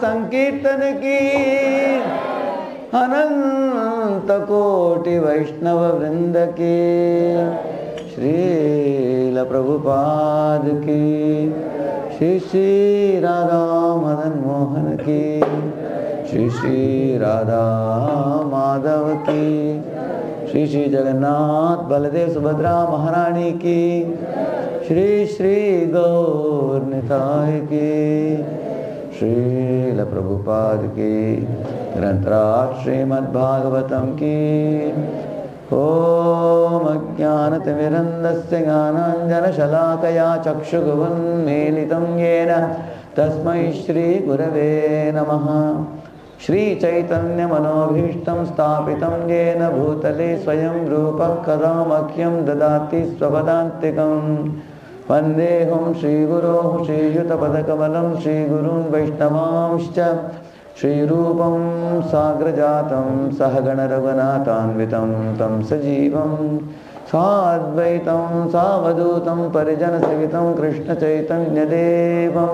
संकीर्तन की अनंत कोटि वैष्णव वृंद की श्रील प्रभुपाद की श्री श्री राधा मदन मोहन की श्री श्री राधा माधव की श्री श्री जगन्नाथ बलदेव सुभद्रा महारानी की श्री श्री गौर निताय की श्रील प्रभुपाद की ग्रंथराज श्रीमद्भागवतम की ओम अज्ञानतिमिरन्दस्य ज्ञानाञ्जनशलाकया चक्षुरुन्मीलितं येन तस्मै श्रीगुरवे नमः। श्रीचैतन्यमनोभीष्टं स्थापितं येन भूतले स्वयं रूपः कदा मह्यं ददाति स्वपदान्तिकं वन्देऽहं श्रीगुरोः श्रीयुतपदकमलं श्रीगुरून् वैष्णवांश्च श्रीरूपं साग्रजातं सहगणरघुनाथान्वितं तं सजीवं साद्वैतं सावधूतं परिजनसहितं कृष्णचैतन्यदेवं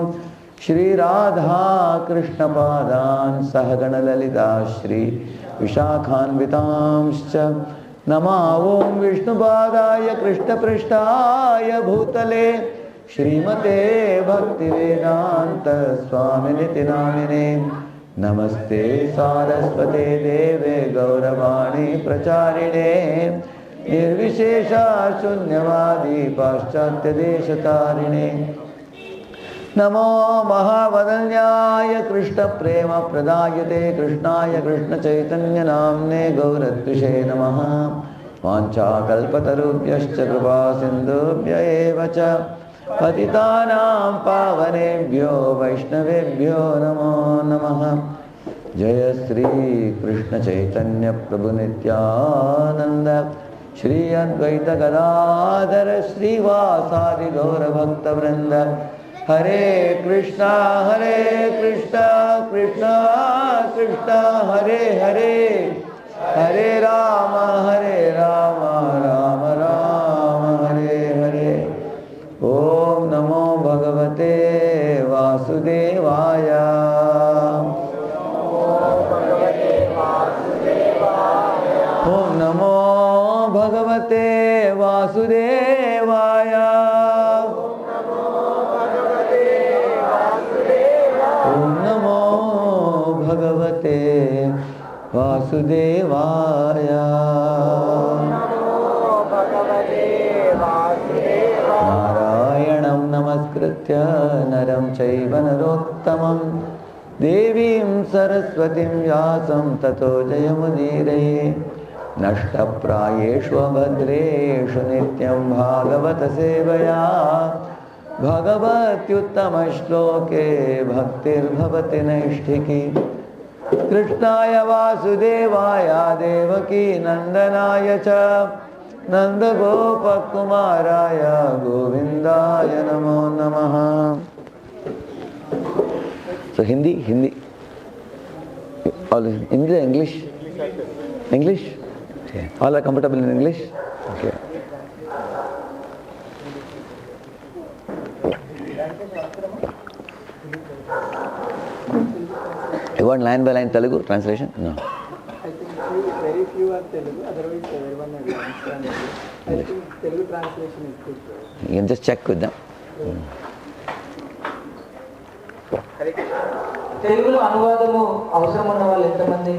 श्रीराधा कृष्णपादान् सहगणललिता श्री विशाखान्वितांश्च नमा ओं विष्णुपादाय कृष्णपृष्ठाय भूतले श्रीमते भक्तिवेदान्त स्वामिनिति नामिने नमस्ते सारस्वते देवे गौरवाणी प्रचारिणे निर्विशेषा शून्यवादी पाश्चात्यदेशतारिणे नमो महावदन्याय कृष्णप्रेमप्रदायते कृष्णाय कृष्णचैतन्यनाम्ने गौरद्विषे नमः। वाञ्छाकल्पतरुभ्यश्च कृपासिन्धुभ्य एव च पतितानां पावनेभ्यो वैष्णवेभ्यो नमो नमः। जय श्री कृष्ण चैतन्य प्रभु नित्यानंद श्री अद्वैत गदाधर श्रीवासादि गौर भक्त वृंद हरे कृष्णा कृष्णा कृष्णा हरे हरे हरे राम राम राम हरे हरे। ओम नमो भगवते वासुदेवाय। ओम नमो भगवते वासुदेवाय। ओम नमो भगवते वासुदेवाय। नारायणं नमस्कृत्य नरं चैव नरोत्तमं देवीं सरस्वतीं व्यासं ततो जयमुदीरये। नष्टप्रायेषु अभद्रेषु नित्यं भागवत सेवया भगवत्युत्तमश्लोके भक्तिर्भवति नैष्ठिकी। कृष्णाय वासुदेवाय देवकी नंदनाय च नंदगोपकुमाराय गोविंदाय नमो नमः। So Hindi, all English, English. Okay. All are comfortable in English. Okay. You want line by line Telugu translation? No. I think very few are Telugu, otherwise everyone understands Telugu. I think Telugu translation is good. You can just check with them. తెలుగులో అనువాదము అవసరం ఉన్న వాళ్ళు ఎంతమంది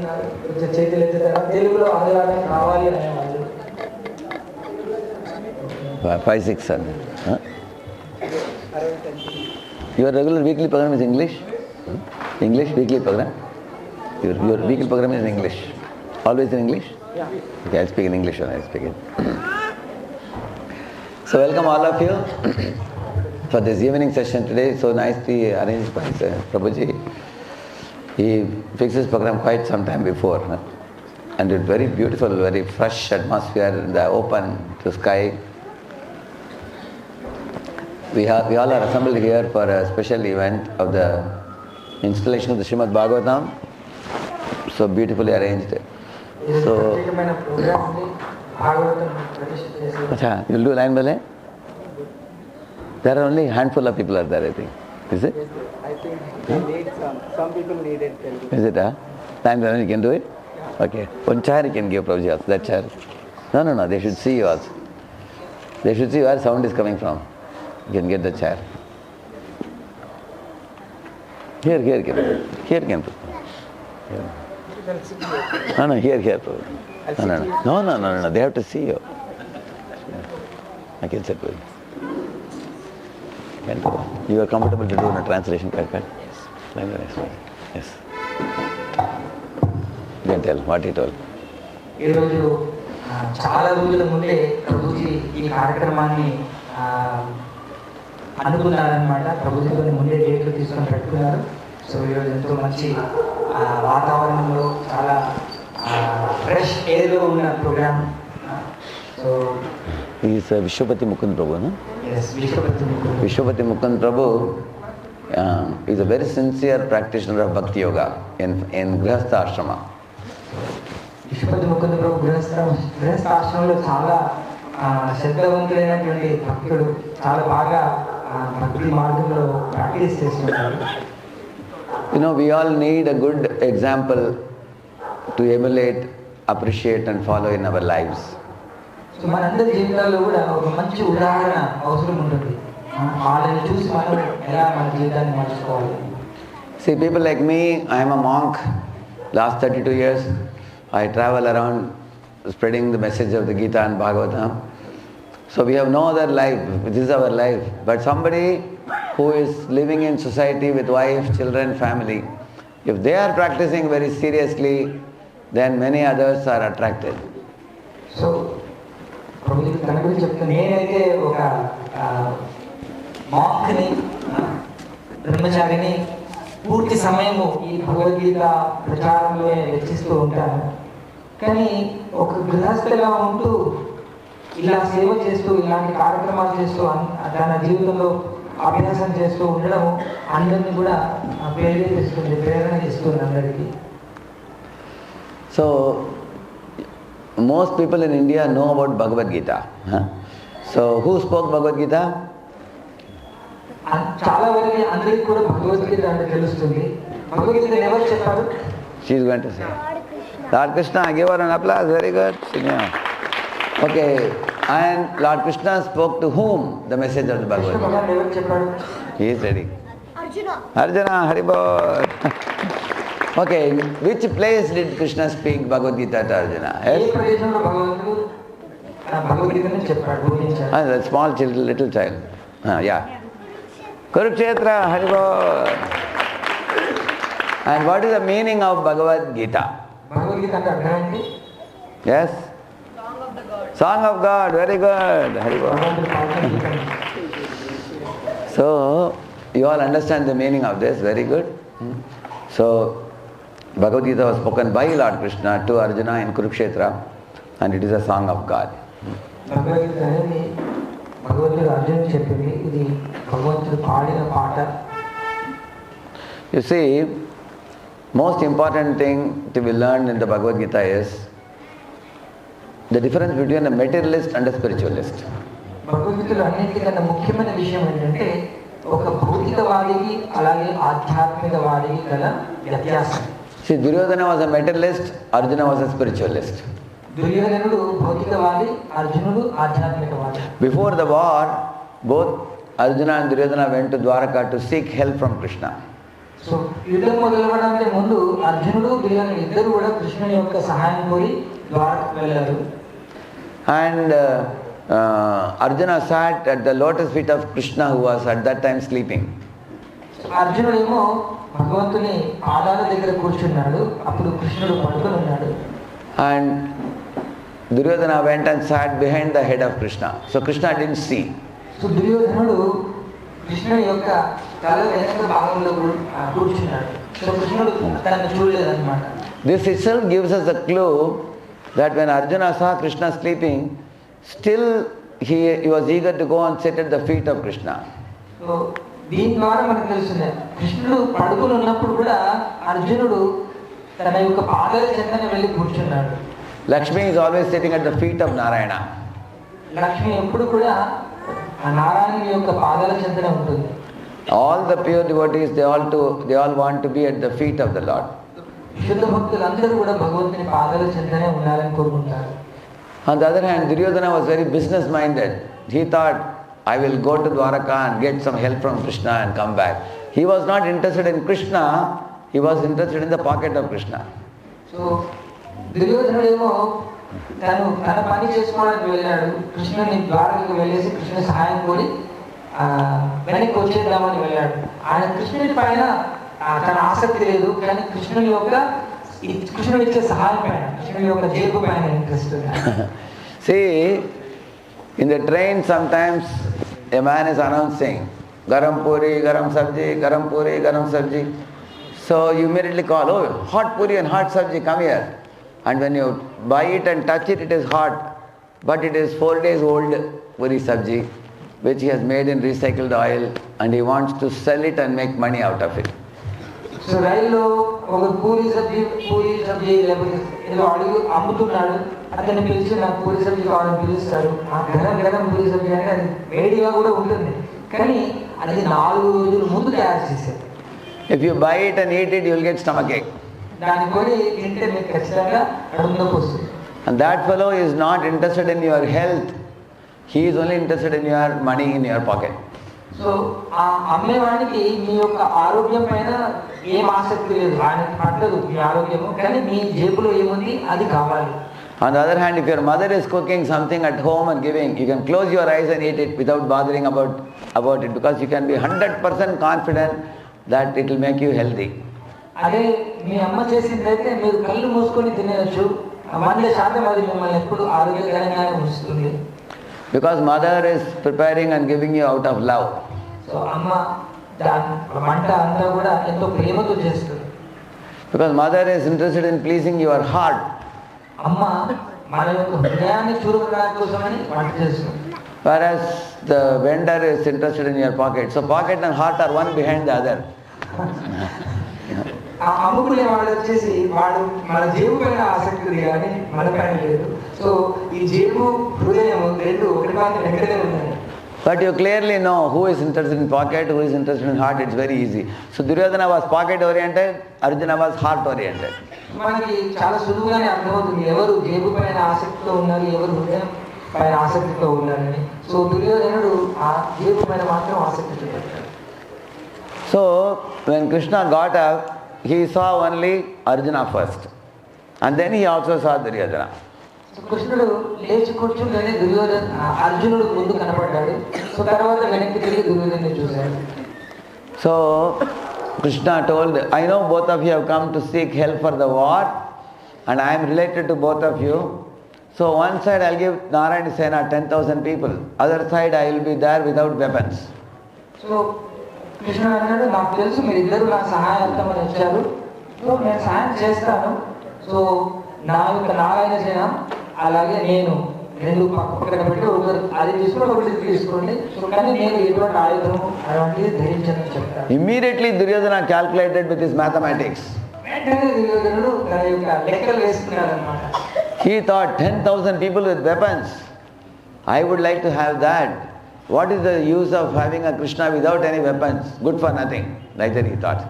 చేతులు ఎత్తుతారా? తెలుగులో అనువాదం కావాలి అనేవాళ్ళు 5, 6 sir. Huh? Your regular weekly program is English? English weekly program? Your weekly program is English? Always in English? Yeah. Okay, I'll speak in English when I speak it. So welcome all of you for this evening session today. So nicely arranged by Prabhuji. He fixed his program quite some time before. Huh? And it's very beautiful, very fresh atmosphere in the open to sky. We all are assembled here for a special event of the installation of the Srimad Bhagavatam. So beautifully arranged. So, you'll do line by line? There are only a handful of people are there, I think. Is it? Yes, I think they need some people needed Telugu. Is it? Time you can do it? Yeah. Okay. One chair you can give Prabhuji also. That chair. No. They should see you also. They should see where sound is coming from. You can get the chair. Here can put. Here. No, here. Prabhuji. No. They have to see you. I can sit with you. You are comfortable to do a translation, correct? Yes. Yes. You can tell what he told. ఈరోజు చాలా రోజుల ముందే ప్రభుజీ ఈ కార్యక్రమాన్ని అనుకున్నారనమాట. ప్రభుజీతో ముందే డేట్లు తీసుకొని పెట్టుకున్నారు. సో ఈరోజు ఎంతో మంచి వాతావరణంలో చాలా ఫ్రెష్ ఎయిర్లో ఉన్న program. So is Vishwapati Mukund Prabhu. Vishwapati Mukund Prabhu is a very sincere practitioner of bhakti yoga in గృహస్థ ఆశ్రమ. విశ్వపతి ముకుంద్ ప్రభు గృహస్థాశ్రమంలో చాలా శ్రద్ధవంతులైనటువంటి భక్తుడు. చాలా బాగా భక్తి మార్గంలో ప్రాక్టీస్ చేస్తున్నారు. We all need a good example to emulate, appreciate and follow in our lives. So మనందరి జీవితాల్లో కూడా ఒక మంచి ఉదాహరణ అవసరం ఉంటుంది. వాళ్ళని చూసి మనం ఎలా మన జీవితాన్ని మార్చుకోవాలి. See, people like me, I am a monk. Last 32 years, I travel around spreading the message of the Gita and Bhagavatam. So we have no other life. This is our life. But somebody who is living in society with wife, children, family, if they are practicing very seriously, then many others are attracted. So తన గురించి చెప్తాను. నేనైతే ఒక మాంక్ని, బ్రహ్మచారిని, పూర్తి సమయము ఈ భగవద్గీత ప్రచారంలో వెచ్చిస్తూ ఉంటాను. కానీ ఒక గృహస్థులా ఉంటూ ఇలా సేవ చేస్తూ ఇలాంటి కార్యక్రమాలు చేస్తూ తన జీవితంలో అభ్యాసం చేస్తూ ఉండడం అందరినీ కూడా ప్రేరణ ఇస్తుంది అందరికీ. So most people in India know about Bhagavad Gita. So who spoke Bhagavad Gita? చాలా వరకు అందరికీ కూడా భగవద్గీత అంటే తెలుస్తుంది. భగవద్గీత ఎవరు చెప్పారు? She is going to say. Lord Krishna, give her an applause. Very good. Okay. And Lord Krishna spoke to whom the message of the Bhagavad Gita? ఎవరు చెప్పాడు? He is ready. Arjuna, Haribol. Okay, which place did Krishna speak Bhagavad Gita to Arjuna? ఏ ప్రదేశంలో భగవంతుడు భగవద్గీతను చెప్పాడు, బోధించాడు? The small child, little child. Yeah. Kurukshetra, Haribol. And what is the meaning of Bhagavad Gita? Bhagavad Gita అంటే అర్థం ఏంటి? Yes? Song of God, very good. Haribol. So, you all understand the meaning of this, very good. So, Bhagavad Gita was spoken by Lord Krishna to Arjuna in Kurukshetra, and it is a song of God. Bhagavad Gita అనేది భగవంతుడు అర్జునుడు చెప్పింది. ఇది భగవంతుడు పాడిన పాట. You see, most important thing to be learned in the Bhagavad Gita is the difference between a materialist and a spiritualist. భగవద్గీతలో అన్నింటికన్నా ముఖ్యమైన విషయం ఏంటంటే ఒక భౌతికవాదికి అలాగే ఆధ్యాత్మికవాదికి గల వ్యత్యాసం. See, Duryodhana was a materialist, Arjuna was a spiritualist. దుర్యోధనుడు భౌతికవాది, అర్జునుడు ఆధ్యాత్మికవాది. Before the war, both Arjuna and Duryodhana went to Dwaraka to seek help from Krishna. So యుద్ధం మొదలవడానికి ముందు అర్జునుడు దుర్యోధనుడు ఇద్దరు కూడా కృష్ణుని యొక్క సహాయం కోరి ద్వారకకు వెళ్ళారు. And Arjuna sat at the lotus feet of Krishna, who was at that time sleeping. అర్జునుడేమో భగవంతుని పాదాల దగ్గర కూర్చున్నాడు. అప్పుడు కృష్ణుడు పడుకొని ఉన్నాడు. And Duryodhana went and sat behind the head of Krishna. So Krishna didn't see. So దుర్యోధనుడు కృష్ణుడి యొక్క తల వెనక భాగంలో కూర్చున్నాడు. సో కృష్ణుడు తనను చూడలేదన్నమాట. This itself gives us a clue that when Arjuna saw Krishna sleeping, still he was eager to go and sit at the feet of Krishna. So దీని ద్వారా మనకు తెలుస్తుంది కృష్ణుడు పడుకుని ఉన్నప్పుడు కూడా అర్జునుడు తన యొక్క పాదాల చెంతన వెళ్ళి కూర్చున్నాడు. Lakshmi is always sitting at the feet of Narayana. Lakshmi ఎప్పుడు కూడా ఆ నారాయణుని యొక్క పాదాల చెంతన ఉంటుంది. All the pure devotees, they all want to be at the feet of the Lord. శుద్ధ భక్తులందరూ కూడా భగవంతుని పాదాల చెంతనే ఉండాలని కోరుకుంటారు. On the other hand, Duryodhana was very business minded. He thought, I will go to Dwaraka and get some help from Krishna and come back. He was not interested in Krishna, he was interested in the pocket of Krishna. So దుర్యోధనుడేమో తన పని చేసుకోవడానికి వెళ్ళాడు. కృష్ణుని ద్వారకకు వెళ్ళేసి కృష్ణుని సహాయం కోరి వెనక్కి వచ్చేద్దామని వెళ్ళాడు. ఆయన కృష్ణుని పైన తన ఆసక్తి లేదు, కానీ కృష్ణుని ఇచ్చే సహాయం పైన, కృష్ణుని యొక్క జేబు పైన interest. See, in the train sometimes a man is announcing, garam puri, garam sabji, garam puri, garam sabji. So you immediately call, oh, hot puri and hot sabji, come here. And when you buy it and touch it, it is hot. But it is 4 days old puri sabji, which he has made in recycled oil, and he wants to sell it and make money out of it. So రైల్లో ఒక పూరి సబ్జీ లేకపోతే ఏదో అడుగు అమ్ముతున్నాడు. అతన్ని పిలిచి నాకు పూరి సబ్జీ కావాలని పిలుస్తాడు. ఆ గరం పూరి సబ్జీ అంటే అది వేడిగా కూడా ఉంటుంది, కానీ అది 4 రోజుల ముందు తయారు చేశారు. If you buy it and eat it, you will get stomachache. దాన్ని కొని తింటే మీకు ఖచ్చితంగా కడుపు నొప్పి వస్తుంది. And that fellow is not interested in your health. He is only interested in your money in your pocket. So ఆ అమ్మేవాడికి మీ యొక్క ఆరోగ్యం పైన ఏం ఆసక్తి లేదు, ఆయనకి పట్టదు మీ ఆరోగ్యము, కానీ మీ జేబులో ఏముంది అది కావాలి. On the other hand, if your mother is cooking something at home and giving, you can close your eyes and eat it without bothering about it, because you can be 100% confident that it will make you healthy. అదే మీ అమ్మ చేసిందైతే మీరు కళ్ళు మూసుకొని తినేయచ్చు, 100% అది మిమ్మల్ని ఎప్పుడు ఆరోగ్యకరంగానే ఉంచుతుంది. Because mother is preparing and giving you out of love. So అమ్మ వంట అంతా కూడా ఎంతో ప్రేమతో చేస్తుంది. Because mother is interested in pleasing your heart. అమ్మ మన యొక్క హృదయాన్ని చూరగడానికి కోసమని వంట చేస్తుంది. Whereas the vendor is interested in your pocket. So pocket and heart are one behind the other. ఆ అమ్ముకునే వాడు వచ్చేసి వాడు మన జేబు పైన ఆసక్తి ఉంది కానీ మన పైన లేదు. సో ఈ జేబు హృదయం రెండు ఒకటి మాత్రం ఎక్కడే ఉన్నాయి. But you clearly know who is interested in pocket, who is interested in heart. It's very easy. So Duryodhana was pocket oriented, Arjuna was heart oriented. మనకి చాలా సులువుగానే అర్థమవుతుంది ఎవరు జేబు పైన ఆసక్తితో ఉన్నారు, ఎవరు హృదయం పైన ఆసక్తితో ఉన్నారని. సో దుర్యోధనుడు ఆ జేబు పైన మాత్రం ఆసక్తి చూపెట్టాడు. So when Krishna got up, he saw only Arjuna first, and then he also saw Duryodhana. So కృష్ణుడు లేచి కూర్చుంటేనే అర్జునుడు ముందు కనపడ్డాడు. సో తర్వాత వెనక్కి తిరిగి దుర్యోధనుని చూశాడు. So Krishna told, I know both of you have come to seek help for the war, and I am related to both of you. So one side I will give Narayana Sena 10,000 people, other side I will be there without weapons. So కృష్ణుడు అన్నాడు, నాకు తెలుసు మీరిద్దరు నా సహాయార్థమని వచ్చారు, so నేను సహాయం చేస్తాను. సో నా యొక్క నారాయణ సేన అలాగే నేను రెండు పక్కన పెట్టి ఒకరు అది తీసుకుని ఒకటి తీసుకోండి. సో కానీ నేను ఎటువంటి ఆయుధము అలాంటిది ధరించని చెప్తాను. Immediately Duryodhana calculated with his mathematics. వెంటనే దుర్యోధనుడు తన యొక్క లెక్కలు వేసుకున్నాడు అన్నమాట. He thought 10,000 people with weapons. I would like to have that. What is the use of having a Krishna without any weapons? Good for nothing. Like that he thought.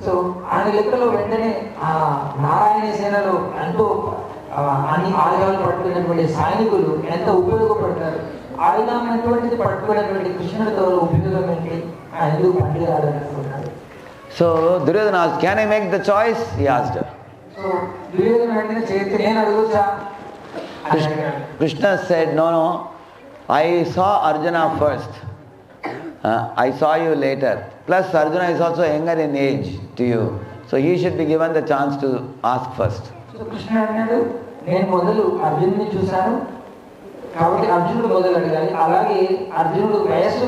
So ఆయన లెక్కలో వెంటనే ఆ నారాయణ సేనలో ఎంతో అన్ని ఆయుధాలు పట్టుకున్నటువంటి సైనికులు ఎంత ఉపయోగపడతారు, ఆయుధమైనటువంటిది పట్టుకున్నటువంటి కృష్ణుడితో ఉపయోగం ఏంటి, ఆయన ఎందుకు పనికిరాడు అనుకున్నాడు. So Duryodhana asked, can I make the choice? He asked her. So Duryodhana వెంటనే చేతి నేను అడుగుతా. Krishna said, no, I saw Arjuna first. I saw you later. Plus Arjuna is also younger in age to you. So he should be given the chance to ask first. So కృష్ణుడు అన్నాడు, నేను మొదలు అర్జునుడిని చూశాను కాబట్టి అర్జునుడు మొదలు అడగాలి. అలాగే అర్జునుడు వయసు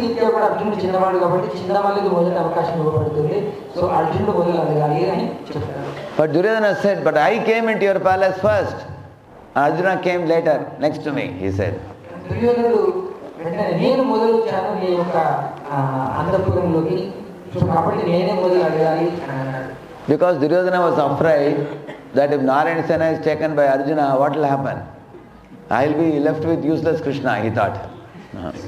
రీత్యా కూడా అర్జునుడు చిన్నవాడు కాబట్టి చిన్న వాళ్ళకి మొదటి అవకాశం ఇవ్వబడుతుంది. సో అర్జునుడు మొదలు అడగాలి అని చెప్తారు. But Duryodhana said, but I came into your palace first. Arjuna came later, next to me, he said. దుర్యోధనుడు వెంటనే నేను మొదలు వచ్చాను నీ యొక్క అంతఃపురంలోకి, సో కాబట్టి నేనే మొదలు అడగాలి అని అన్నాడు. Because Duryodhana was afraid that if Narayana Sena is taken by Arjuna, what will happen? I will be left with useless Krishna, he thought.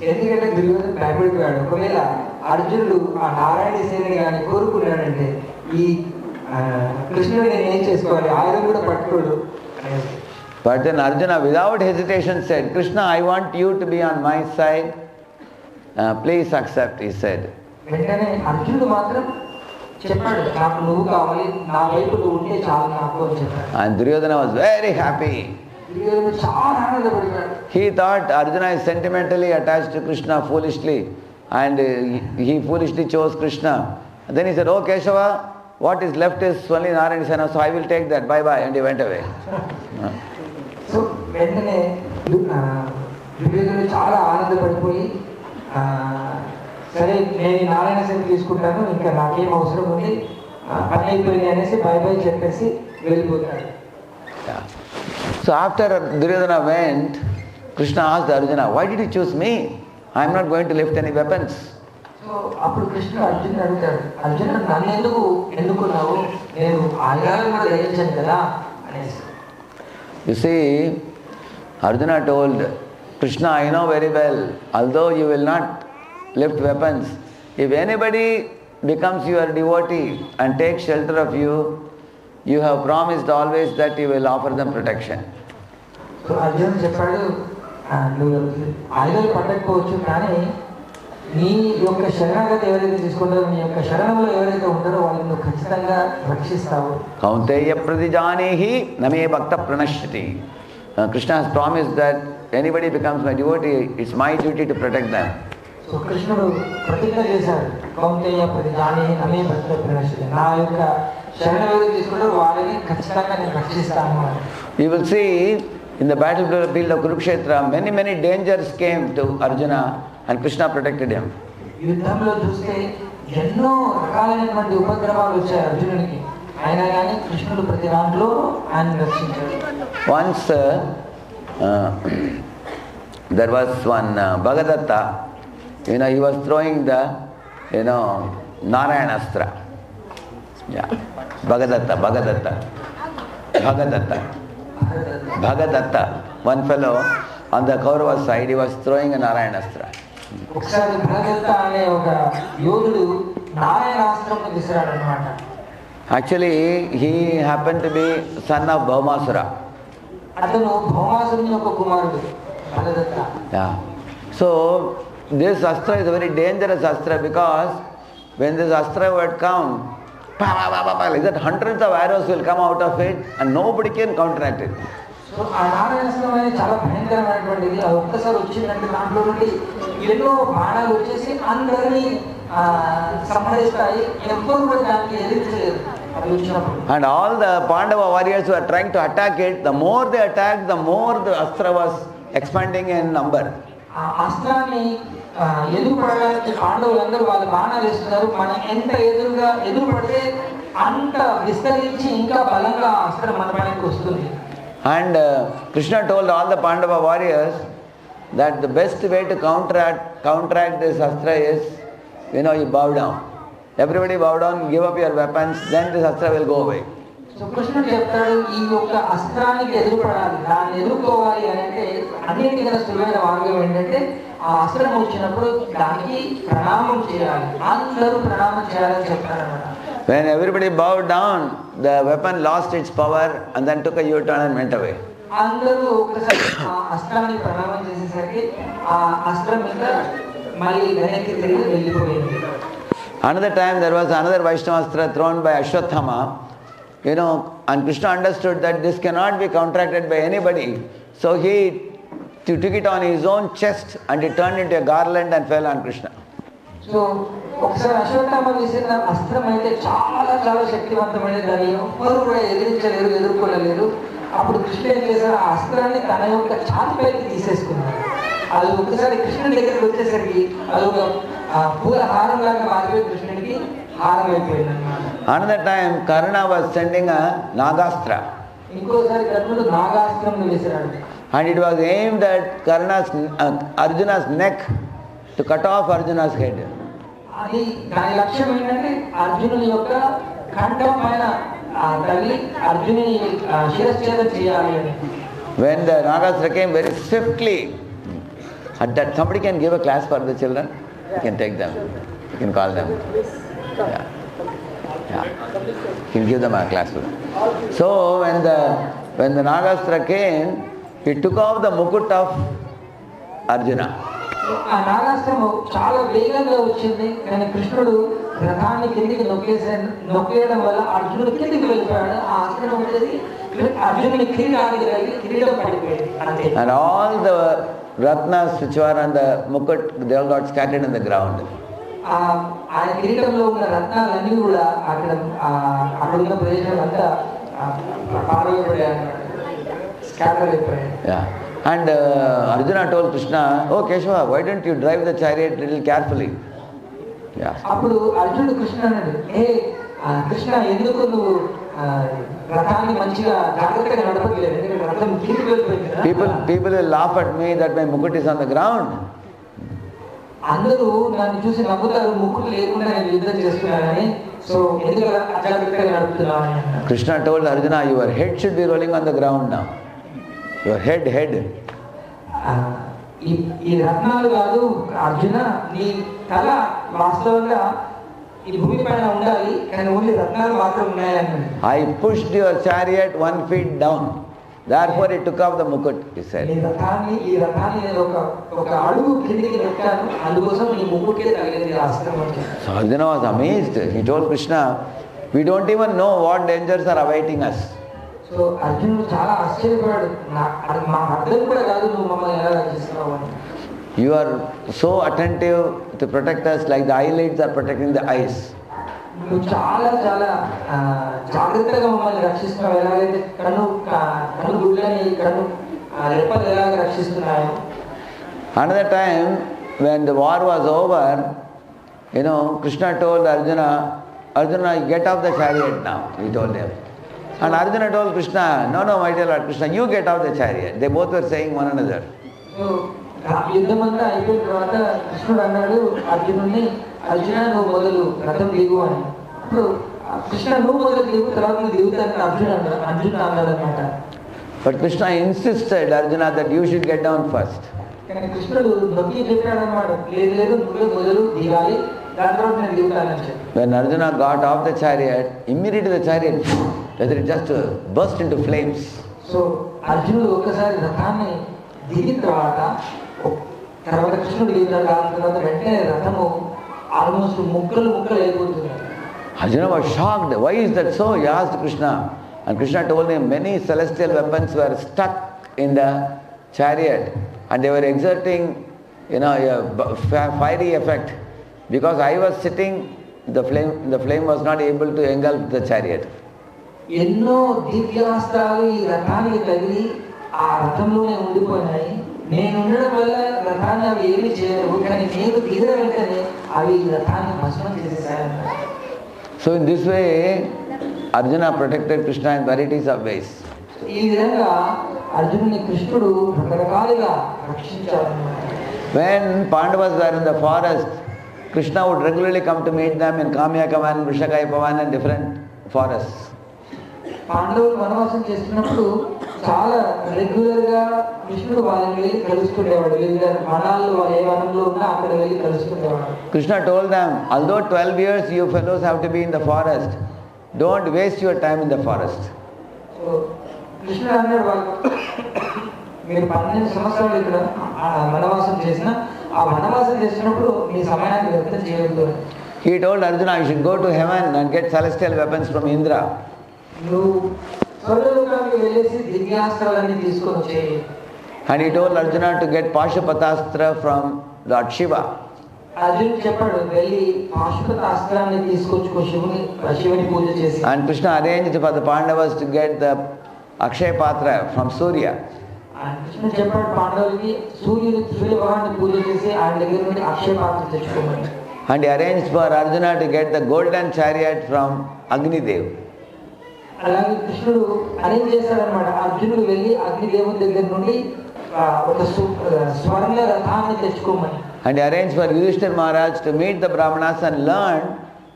ఎందుకంటే దుర్యోధన భయపడిపోయాడు. ఒకవేళ అర్జునుడు ఆ నారాయణ సేనని కానీ కోరుకున్నాడంటే ఈ కృష్ణుడు నేను ఏం చేసుకోవాలి, ఆయుధం కూడా పట్టుకోడు. But then Arjuna without hesitation said, Krishna, I want you to be on my side. Please accept, he said. వెంటనే అర్జునుడు మాత్రం చెప్పాడు, నాకు నువ్వు కావాలి, నా వైపు నువ్వు ఉంటే చాలు నాకు అని చెప్పాడు. And Duryodhana was very happy. దుర్యోధనుడు చాలా ఆనందపడిపోయాడు. He thought Arjuna is sentimentally attached to Krishna foolishly, and he foolishly chose Krishna. And then he said, oh Keshava, what is left is only Narayana Sena, so I will take that, bye bye, and he went away. So వెంటనే దుర్యోధనుడు చాలా ఆనందపడిపోయి, సరే నేను నారాయణ సేన తీసుకుంటాను, ఇంకా నాకేం అవసరం ఉంది, పని అయిపోయింది అనేసి బై బై చెప్పేసి వెళ్ళిపోతాడు. So after Duryodhana went, Krishna asked Arjuna, why did you choose me? I am not going to lift any weapons. So అప్పుడు కృష్ణుడు అర్జునుడు అడుగుతాడు, అర్జున నన్ను ఎందుకున్నావు, నేను ఆయుధాలను కూడా ధరించాను కదా అనేసి. You see, Arjuna told Krishna, I know very well, although you will not lift weapons, if anybody becomes your devotee and takes shelter of you, you have promised always that you will offer them protection. So అర్జునుడు చెప్పాడు, నువ్వు ఆయుధాలు పట్టకపోవచ్చు, కానీ నీ యొక్క శరణాగతి ఎవరైతే తీసుకుంటారో, నీ యొక్క శరణంలో ఎవరైతే ఉంటారో వాళ్ళని నువ్వు ఖచ్చితంగా రక్షిస్తావు. కౌంతేయ ప్రతిజానేహి నమే భక్త ప్రణశ్యతి. Krishna has promised that anybody becomes my devotee, it's my duty to protect them. So కృష్ణుడు ప్రతిజ్ఞ చేశాడు, కౌంతేయ ప్రతిజానేహి నమే భక్త ప్రణశ్యతి, నా యొక్క శరణం ఎవరైతే తీసుకుంటారో వాళ్ళని ఖచ్చితంగా నేను రక్షిస్తాను. You will see in the battlefield of Kurukshetra, many dangers came to Arjuna and Krishna protected him. యుద్ధంలో చూస్తే ఎన్నో రకాలైనటువంటి ఉపద్రవాలు వచ్చాయి అర్జునుడికి, అయినా కానీ కృష్ణుడు ప్రతి దాంట్లో ఆయన రక్షించాడు. Once there was one Bhagadatta, he was throwing the Narayanastra. Yeah, Bhagadatta. One fellow on the Kaurava side, he was throwing a Narayanastra. ఒకసారి భగదత్త అనే ఒక యోధుడు నారాయణాస్త్రం విసిరాడు అన్నమాట. Actually, he happened to be son of Bhaumasura. అతను భౌమాసురుని యొక్క కుమారుడు భగదత్త. Yeah. So this astra is a very dangerous astra, because when this astra would come, like that, hundreds of arrows will come out of it and nobody can counteract it. So ఆ నారాయణాస్త్రం అనేది చాలా భయంకరమైనటువంటిది. అది ఒక్కసారి వచ్చిందంటే దాంట్లో నుండి ఎన్నో బాణాలు వచ్చేసి అందరినీ సంహరిస్తాయి, ఎవ్వరు కూడా దానికి ఎదిరించలేరు అది వచ్చినప్పుడు. And all the Pandava warriors who are trying to attack it, the more they attacked, the more the astra was expanding in number. ఆ అస్త్రాన్ని ఎదురుపడడానికి పాండవులందరూ వాళ్ళ బాణాలు వేస్తున్నారు. మనం ఎంత ఎదురు పడితే అంత విస్తరించి ఇంకా బలంగా అస్త్రం మన పైకి వస్తుంది. And Krishna told all the Pandava warriors that the best way to counteract this astra is, you bow down. Everybody bow down, give up your weapons, then this astra will go away. So కృష్ణుడు చెప్తాడు, ఈ యొక్క అస్త్రానికి ఎదురుపడాలి, దాన్ని ఎదుర్కోవాలి అని అంటే అన్నిటికన్నా సులువైన మార్గం ఏంటంటే ఆ అస్త్రం వచ్చినప్పుడు దానికి ప్రణామం చేయాలి, అందరూ ప్రణామం చేయాలని చెప్తారన్నమాట. When everybody bowed down, the weapon lost its power and then took a U-turn and went away. అందరూ ఒకసారి ఆ అస్త్రాన్ని ప్రణామం చేసేసరికి ఆ అస్త్రం మీద మళ్ళీ వెనక్కి తిరిగి వెళ్ళిపోయింది. Another time there was another Vaishnavastra thrown by Ashwatthama, and Krishna understood that this cannot be counteracted by anybody. So he took it on his own chest and it turned into a garland and fell on Krishna. So ఒకసారి అశ్వత్థామ వేసిన అస్త్రం అయితే చాలా చాలా శక్తివంతమైనది, దాన్ని ఎవ్వరు కూడా ఎదుర్కోలేరు. అప్పుడు కృష్ణ ఏం చేశారు, ఆ అస్త్రాన్ని తన యొక్క ఛాతిపైకి తీసేసుకున్నారు. అది ఒకసారి కృష్ణుడి దగ్గరికి వచ్చేసరికి అది ఒక పూల హారం లాగా మారిపోయి కృష్ణుడికి హారం అయిపోయింది అన్నమాట. Another time Karna was sending a Nagastra. ఇంకోసారి కర్ణుడు నాగాస్త్రం వేశాడు. And it was aimed at Arjuna's neck to cut off Arjuna's head. అది దాని లక్ష్యం ఏంటంటే అర్జునుని యొక్క కంఠం పైన తగిలి అర్జునుని శిరశ్ఛేదం చేయాలి అని. When the Nagastra came very swiftly At that, somebody can give a class for the children. You can take them. You can call them. Yeah. Yeah. You can give them a class for them. So when the Nagastra came, he took off the mukut of Arjuna. ఆ నాగాస్త్రము చాలా వేగంగా వచ్చింది, కానీ కృష్ణుడు రథాన్ని కిందికి నొక్కేయడం వల్ల అర్జునుడు కిందికి వెళ్ళిపోయాడు. ఆ అస్త్రం వచ్చేసి అర్జునుడి కిరీటం పడిపోయింది అంతే. And all the ratnas which were on the mukut, they all got scattered in the ground. ఆయన కిరీటంలో ఉన్న రత్నాలన్నీ కూడా అక్కడ ఉన్న ప్రదేశంలో అంతా పారవేయబడ్డాయి, స్కాటర్ అయిపోయాయి. Yeah. And Arjuna told Krishna, "Oh Keshava, why don't you drive the chariot little carefully?" Yeah. అప్పుడు అర్జునుడు కృష్ణ అన్నాడు, ఏ కృష్ణ ఎందుకు నువ్వు రథాన్ని మంచిగా జాగ్రత్తగా నడపట్లేదు, ఎందుకంటే రథం కిందికి వెళ్ళిపోయింది కదా. People will laugh at me that my mukut is on the ground. అందరూ నన్ను చూసి నవ్వుతారు, ముక్కులు లేకుండా నేను యుద్ధం చేస్తున్నానని. సో ఎందుకు అజాగ్రత్తగా నడుపుతున్నాను. Krishna told Arjuna, your head should be rolling on the ground now. Your head. ఈ రత్నాలు కాదు అర్జున, నీ తల వాస్తవంగా ఈ భూమి పైన ఉండాలి, కానీ ఓన్లీ రత్నాలు మాత్రం ఉన్నాయని. I pushed your chariot 1 foot down. Therefore it took off the mukut, he said. ఈ రథాన్ని నేను ఒక అడుగు కిందికి నెట్టాను, అందుకోసం ఈ ముక్కుకే తగిలింది అస్త్రం. So Arjuna was amazed. He told Krishna, we don't even know what dangers are awaiting us. So అర్జునుడు చాలా ఆశ్చర్యపడాడు, మాకు అర్థం కూడా కాదు నువ్వు మమ్మల్ని ఎలా రక్షిస్తున్నావు అని. You are so attentive to protect us like the eyelids are protecting the eyes. నువ్వు చాలా జాగ్రత్తగా మమ్మల్ని రక్షిస్తున్నావు, ఎలాగైతే కన్ను గుడ్లని రెప్పలు ఎలాగ రక్షిస్తున్నాయో. Another time when the war was over, Krishna told Arjuna, get off the chariot now, he told him. And Arjuna told Krishna, no, my dear Lord Krishna, you get off the chariot. They both were saying one another. So యుద్ధం అంతా అయిపోయిన తర్వాత కృష్ణుడు అన్నాడు అర్జునుడిని, అర్జున నువ్వు మొదలు రథం దిగు అని. అప్పుడు కృష్ణ నువ్వు మొదలు దిగు, తర్వాత నువ్వు దిగుతానని అర్జున అన్నాడు అనమాట. But Krishna insisted Arjuna that you should get down first. కానీ కృష్ణుడు నొక్కి చెప్పాడు అనమాట, లేదు నువ్వే మొదలు దిగాలి, దాని తర్వాత నేను దిగుతానని చెప్పి. When Arjuna got off the chariot, immediately the chariot just burst into flames. So అర్జునుడు ఒక్కసారి రథాన్ని దిగిన తర్వాత కృష్ణుడు దిగిన తర్వాత వెంటనే రథము ఆల్మోస్ట్ ముక్కలు అయిపోతుంది. Arjuna was shocked. Why is that so? He asked Krishna. And Krishna told him many celestial weapons were stuck in the chariot and they were exerting a fiery effect. Because I was sitting, the flame was not able to engulf the chariot. ఎన్నో దివ్యాస్త్రాలు ఈ రథానికి తగిలి ఆ రథంలోనే ఉండిపోయినాయి. నేను ఉండడం వల్ల రథాన్ని అవి ఏమి చేయలేవు, కానీ నేను దిగిన వెంటనే అవి రథాన్ని భస్మం చేసేసాయన్నారు. So in this way, Arjuna protected Krishna in varieties of ways. ఈ విధంగా అర్జునుని కృష్ణుడు రకరకాలుగా రక్షించాలన్నమాట. When Pandavas were in the forest, Krishna would regularly come to meet them in Kamyakavan, Vrishakayapavan and different forests. పాండవులు వనవాసం చేస్తున్నప్పుడు చాలా రెగ్యులర్ గా కృష్ణుడు వాళ్ళని వెళ్ళి కలుస్తుండేవాడు. వివిధ వనాల్లో ఏ వనంలో ఉన్నా అక్కడ వెళ్ళి కలుస్తుండేవాడు. Krishna told them, although 12 years you fellows have to be in the forest, don't waste your time in the forest. So కృష్ణుడు అన్నాడు వాళ్ళు, మీరు 12 సంవత్సరాలు ఇక్కడ వనవాసం చేసిన ఆ వనవాసం చేసినప్పుడు మీ సమయాన్ని వ్యర్థం చేయవద్దు. He told Arjuna, you should go to heaven and get celestial weapons from Indra. నువ్వు స్వర్గలోకానికి వెళ్ళేసి దివ్యాస్త్రాలన్నీ తీసుకొని వచ్చేయి. And he told Arjuna to get Pashupatastra from Lord Shiva. అర్జునుడు చెప్పాడు, వెళ్ళి పాశుపతాస్త్రాన్ని తీసుకొచ్చుకో, శివుని పూజ చేసి. And Krishna arranged for the Pandavas to get the Akshaya Patra from Surya. కృష్ణుడు చెప్పాడు పాండవులకి సూర్య భగవాన్ని పూజ చేసి ఆయన దగ్గర నుండి అక్షయ పాత్ర తెచ్చుకోమని. And he arranged for Arjuna to get the golden chariot from Agnidev. అలాగే కృష్ణుడు అరేంజ్ చేశాడనమాట. అర్జునుడు వెళ్ళి అగ్నిదేవుని దగ్గర నుండి ఒక స్వర్ణ రథాన్ని తెచ్చుకోమని. And he arranged for Yudhishthir Maharaj to meet the Brahmanas and learn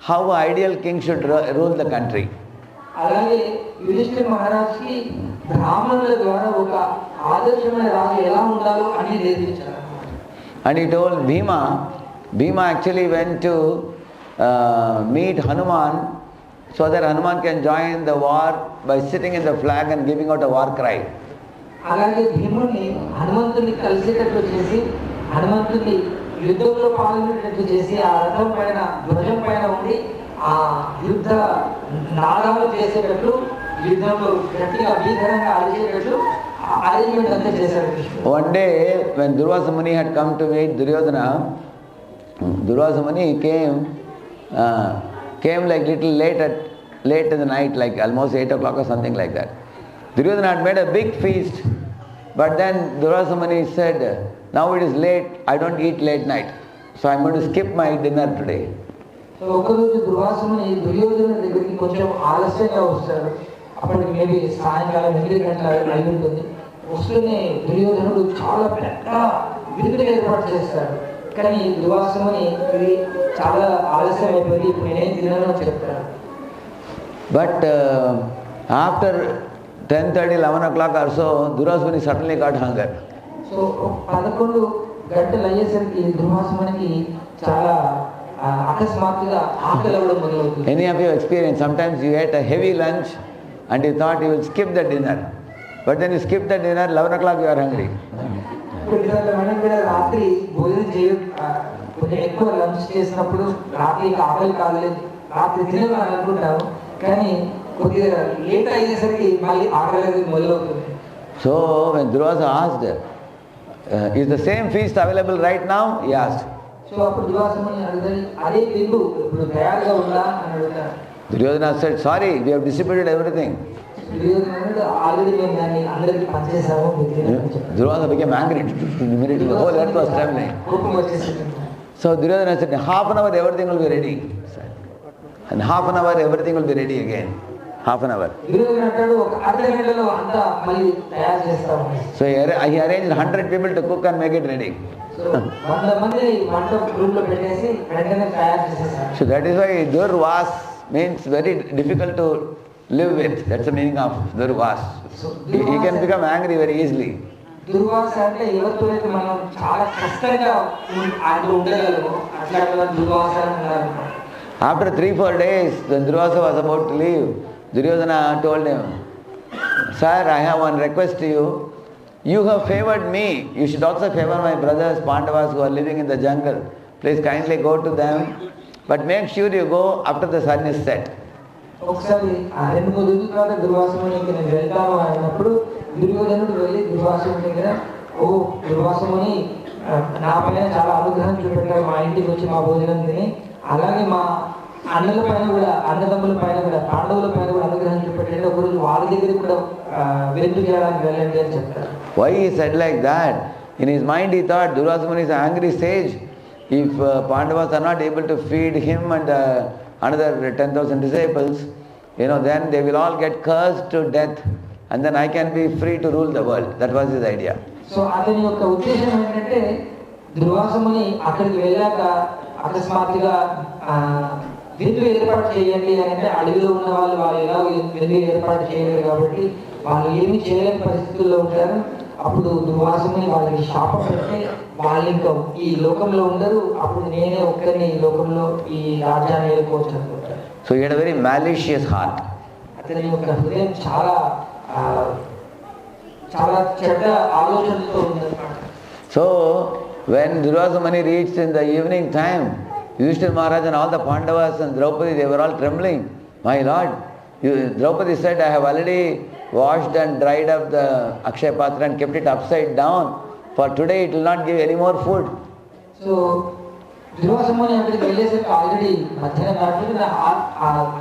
how an ideal king should rule the country. అలాగే యుధిష్ఠిర్ మహారాజ్కి బ్రాహ్మణుల ద్వారా ఒక ఆదర్శమైన రాజు ఎలా ఉండాలో అని నేర్పించారు. And he told Bhima actually went to meet Hanuman so that Hanuman can join the war by sitting in the flag and giving out a war cry. అలాగే భీముడిని హనుమంతుని కలిసేటట్లు చేసి హనుమంతుని యుద్ధంలో పాల్గొనేటట్లు చేసి ఆ రథం పైన ధ్వజం పైన ఉండి ఆ యుద్ధ నాదాలు చేసేటట్లు యుద్ధంలో గట్టిగా భీకరంగా అరిచేటట్లు అరేంజ్మెంట్ అంతా చేశారు కృష్ణుడు. One day when Durvasa Muni had come to meet Duryodhana, Durvasa Muni came like little late in the night, like almost 8 o'clock or something like that. Duryodhana had made a big feast, but then Durvasa Muni said, now it is late, I don't eat late night, so I'm going to skip my dinner today. So ఒకరోజు దుర్వాస ముని దుర్యోధన దగ్గరికి కొంచెం ఆలస్యంగా వస్తాడు. అప్పటికి maybe సాయంకాలం 8 గంటల అయి ఉంటుంది. వస్తూనే దుర్యోధనుడు చాలా పెద్ద విందు ఏర్పాటు చేస్తాడు. కానీ దుర్వాస ముని ఇది చాలా ఆలస్యం అయిపోయింది, ఇప్పుడు నేనేం తినను అని చెప్తాడు. But after 10:30, 11 o'clock or so, Durvasa Muni suddenly got hunger. So 11 గంటలు అయ్యేసరికి దుర్వాస మునికి చాలా అకస్మాత్తుగా ఆకలి అవ్వడం మొదలవుతుంది. Any of you experience, sometimes you ate a heavy lunch and you thought you will skip the dinner, but then you skip the dinner, 11 o'clock you are hungry. కొన్నిసార్లు మనం కూడా రాత్రి భోజనం కొంచెం ఎక్కువ లంచ్ చేసినప్పుడు రాత్రి ఆకలి కాలేదు, రాత్రి తినని అనుకుంటాము, కానీ కొద్దిగా లేట్ అయ్యేసరికి మళ్ళీ ఆకలి మొదలవుతుంది. So when Durvasa asked, is the same feast available right now? He asked. So అప్పుడు దుర్వాసముని అడుగుతాడు, అదే విందు ఇప్పుడు తయారుగా ఉందా అని అడుగుతాడు. Duryodhana said, sorry, we have distributed everything. దుర్యోధనుడు ఆల్రెడీ మేము దాన్ని అందరికీ పనిచేసాము. Durvasa became angry immediately. The whole earth was trembling. కోపం వచ్చేసింది. So Duryodhana said, half an hour everything will be ready. And half an hour everything will be ready again. Half an hour. దుర్యోధనుడు అంటాడు, ఒక అర్ధ గంటలో అంతా మళ్ళీ తయారు చేస్తాము. So he arranged 100 people to cook and make it ready. So 100 మంది వంట రూమ్ లో పెట్టేసి వెంటనే తయారు చేసేసారు. So that is why Durvas means very difficult to live with. That's the meaning of Durvas. He can become angry very easily. Durvasa అంటే ఎవరితో అయితే మనం చాలా కష్టంగా ఆయనతో ఉండగలము, అట్లాంటి దుర్వాస అన్నారు. After 3-4 days, when Durvasa was about to leave, Duryodhana told him, sir, I have one request to you. You have favored me. You should also favor my brothers, Pandavas, who are living in the jungle. Please kindly go to them. But make sure you go after the sun is set. ఒకసారి 2-3 రోజుల తర్వాత దుర్వాసమునికి నేను వెళ్తాను అన్నప్పుడు దుర్యోధనుడు వెళ్ళి దుర్వాసముని దగ్గర, ఓ దుర్వాసముని నా పైన చాలా అనుగ్రహం చూపెట్టారు, మా ఇంటికి వచ్చి మా భోజనం తిని, అలాగే మా అన్నల పైన కూడా, అన్నదమ్ముల పైన కూడా, పాండవుల పైన కూడా అనుగ్రహం చూపెట్టండి, ఒకరోజు వాళ్ళ దగ్గరికి కూడా విందు చేయడానికి వెళ్ళండి అని చెప్తారు. Why he said like that? In his mind he thought Durvasa Muni is an angry sage. If Pandavas are not able to feed him and another 10,000 disciples, then they will all get cursed to death and then I can be free to rule the world. That was his idea. So అతని యొక్క ఉద్దేశం ఏంటంటే దుర్వాసముని అక్కడికి వెళ్ళాక అకస్మాత్తుగా విందు ఏర్పాటు చేయండి అని అంటే అడవిలో ఉన్న వాళ్ళు ఎలా విందు ఏర్పాటు చేయలేరు కాబట్టి వాళ్ళు ఏమీ చేయలేని పరిస్థితుల్లో ఉంటారు. అప్పుడు దుర్వాసముని వాళ్ళకి శాపం పెడితే వాళ్ళు ఇంకా ఈ లోకంలో ఉండరు, అప్పుడు నేనే ఒక్కరిని ఈ లోకంలో ఈ రాజ్యాన్ని ఏర్కోవచ్చు అనుకుంటారు. So he had a very malicious heart. అతని యొక్క హృదయం చాలా చాలా చెడ్డ ఆలోచనలతో ఉందన్నమాట. So when Durvasa Muni reached in the evening time, Yudhishthira Maharaj and all the Pandavas and Draupadi, they were all trembling. My lord, Draupadi said, I have already washed and dried up the Akshaya Patra and kept it upside down. For today it will not give any more food. So దుర్వాసముని అక్కడికి వెళ్ళేసరికి already మధ్యాహ్నం దాటుతుంది,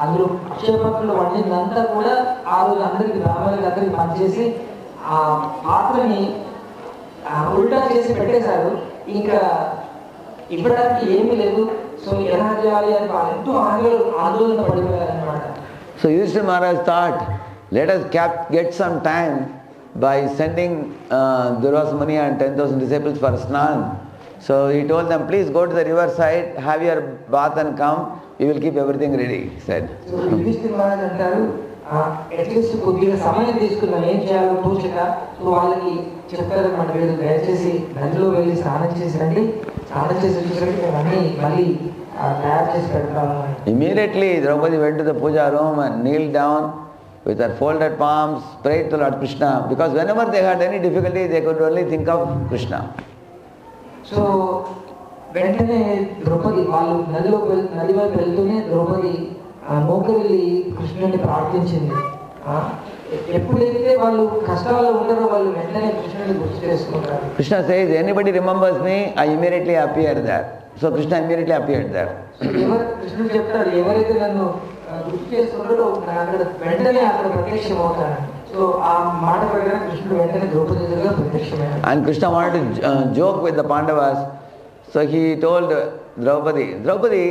అందులో అక్షయపత్రులు వండిందంతా కూడా ఆ రోజు అందరికి బ్రాహ్మణులకి అందరికి పనిచేసి ఆ పాత్రని ఉల్టా చేసి పెట్టేశారు, ఇంకా ఇవ్వడానికి ఏమీ లేదు. సో ఎలా చేయాలి అని వాళ్ళు ఎంతో ఆందోళన పడిపోయారనమాట. So Yudhishthira Maharaj thought, let us get some time by sending Durvasa Muni and 10,000 disciples for Snan. So he told them, please go to the river side, have your bath and come, we will keep everything ready, he said. So Yudhishthira Maharaj అంటారు, at least కొద్దిగా సమయం తీసుకున్నాం ఏం చేయాలో తోచక. So వాళ్ళకి చెప్తారనమాట, వీళ్ళు దయచేసి నదిలో వెళ్ళి స్నానం చేసి రండి, స్నానం చేసి వచ్చేసరికి మేము అన్నీ మళ్ళీ తయారు చేసి పెడతాము. Immediately Draupadi went to the puja room and kneeled down with her folded palms, prayed to Lord Krishna, because whenever they had any difficulty they could only think of Krishna. So వెంటనే ద్రౌపది వాళ్ళు నది వైపు వెళ్తూనే ద్రౌపది మోకరిల్లి కృష్ణుని ప్రార్థించింది. ఎప్పుడైతే వాళ్ళు కష్టాల్లో ఉంటారో వాళ్ళు వెంటనే కృష్ణుని గుర్తు చేసుకుంటారు. Krishna says, anybody remembers me, I immediately appear there. So Krishna immediately appeared there. కృష్ణుడు చెప్తాడు, ఎవరైతే నన్ను గుర్తు చేసుకుంటారో అక్కడ వెంటనే అక్కడ ప్రత్యక్షం అవుతాను. సో ఆ మాట ప్రకారం కృష్ణుడు వెంటనే ద్రౌపది ఎదురుగా ప్రత్యక్షమయ్యాడు. And Krishna wanted to joke with the Pandavas, so he told Draupadi,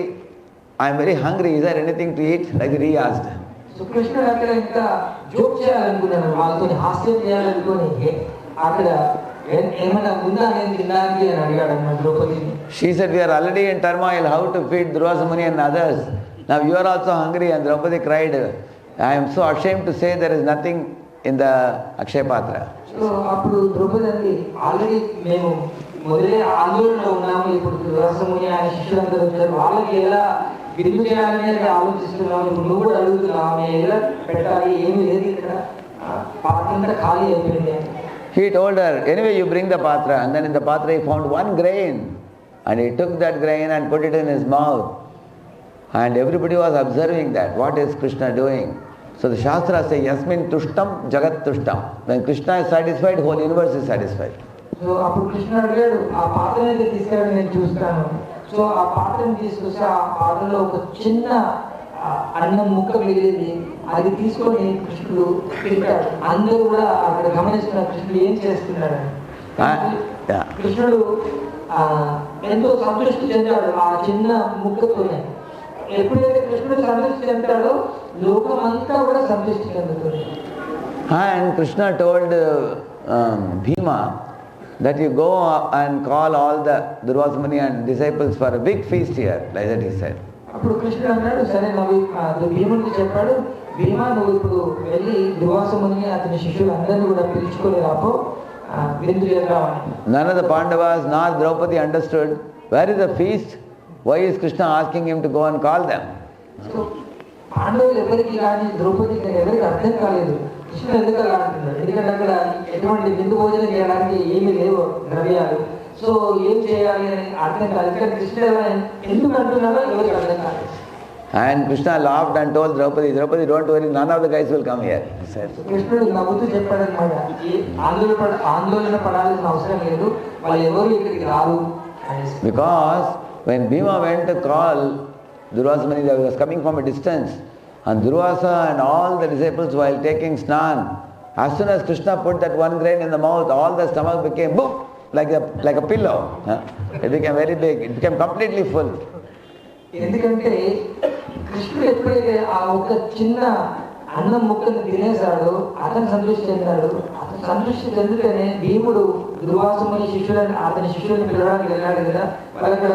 I am very hungry, is there anything to eat? Like he asked. So కృష్ణుడు అక్కడ ఇంకా జోక్ చేయాలనుకున్నాను, వాళ్ళతో హాస్యం చేయాలనుకుని అక్కడ ఏమైనా ఉందా నేను తినడానికి అని అడిగాడు అన్నమాట ద్రౌపదిని. She said, we are already in turmoil, how to feed Durvasa Muni and others. Now you are also hungry. And Draupadi cried, I am so ashamed to say there is nothing in the Akshaya Patra. So అప్పుడు ద్రౌపది అంది, already మేము మొదలే ఆందోళనలో ఉన్నాము, ఇప్పుడు దుర్వాస ముని ఆయన శిష్యులందరూ వచ్చారు, వాళ్ళకి ఎలా విందు చేయాలని ఆలోచిస్తున్నాము, ఇప్పుడు నువ్వు కూడా అడుగుతున్నావు ఎలా పెట్టాలి, ఏమీ లేదు ఇక్కడ, పాత్ర అంతా ఖాళీ అయిపోయింది. He told her, anyway you bring the patra. And then in the patra he found one grain. And he took that grain and put it in his mouth. And everybody was observing that. What is Krishna doing? So the Shastras say, Yasmin tushtam jagat tushtam. When Krishna is satisfied, whole universe is satisfied. So అప్పుడు కృష్ణుడు అడిగాడు, ఆ పాత్రను అయితే తీసుకెళ్ళి నేను చూస్తాను. So ఆ పాత్రను తీసుకొస్తే ఆ పాత్రలో ఒక చిన్న అన్నం ముక్క మిగిలింది, అది తీసుకొని కృష్ణుడు తింటాడు. అందరూ కూడా అక్కడ గమనిస్తున్నారు కృష్ణుడు ఏం చేస్తున్నాడని. కృష్ణుడు ఎంతో సంతృష్టి చెందాడు ఆ చిన్న ముక్కతోనే. ఎప్పుడైతే కృష్ణుడు సంతృష్టి చెందాడో లోకం అంతా కూడా సంతృష్టి చెందుతుంది. And Krishna told Bhima that you go and call all the Durvasa Muni and disciples for a big feast here, like that he said. అప్పుడు కృష్ణుడు అన్నాడు, సరే నువ్వు భీముడికి చెప్పాడు, భీమా నువ్వు ఇప్పుడు వెళ్ళి దుర్వాస మునిని అతని శిష్యులు అందరినీ కూడా పిలుచుకొని రాపో, విందు చేద్దామని. None of the Pandavas nor Draupadi understood where is the feast, why is Krishna asking him to go and call them. So పాండవులు ఎవరికి కానీ ద్రౌపదికి ఎవరికి అర్థం కాలేదు కృష్ణుడు ఎందుకు అలా అంటున్నాడు. ఎందుకంటే అక్కడ ఎటువంటి విందు భోజనం చేయడానికి ఏమీ లేవు ద్రవ్యాలు. సో ఏం చేయాలి అని అర్థం కాదు. ఇక్కడ కృష్ణుడు ఎందుకు అంటున్నాడో ఎవరికి అర్థం కాలేదు. And Krishna laughed and told Draupadi, don't worry, none of the guys will come here. He said. కృష్ణుడు నవ్వుతూ చెప్పాడనమాట, ఆందోళన పడాల్సిన అవసరం లేదు, వాళ్ళు ఎవరు ఇక్కడికి రారు. Because when Bhima went to call Durvasa Muni, he was coming from a distance, and Durvasa and all the disciples while taking snan, as soon as Krishna put that one grain in the mouth, all the stomach became boom, like a pillow. It became very big. It became completely full. ఎందుకంటే కృష్ణుడు ఎప్పుడైతే ఆ ఒక చిన్న అన్నం ముక్కను తినేశాడో అతను సంతృష్టి చెందాడు. అతను సంతృష్టి చెందితేనే భీముడు దుర్వాసముని శిష్యులని అతని శిష్యులను పిలవడానికి వెళ్ళాడు కదా, వాళ్ళు అక్కడ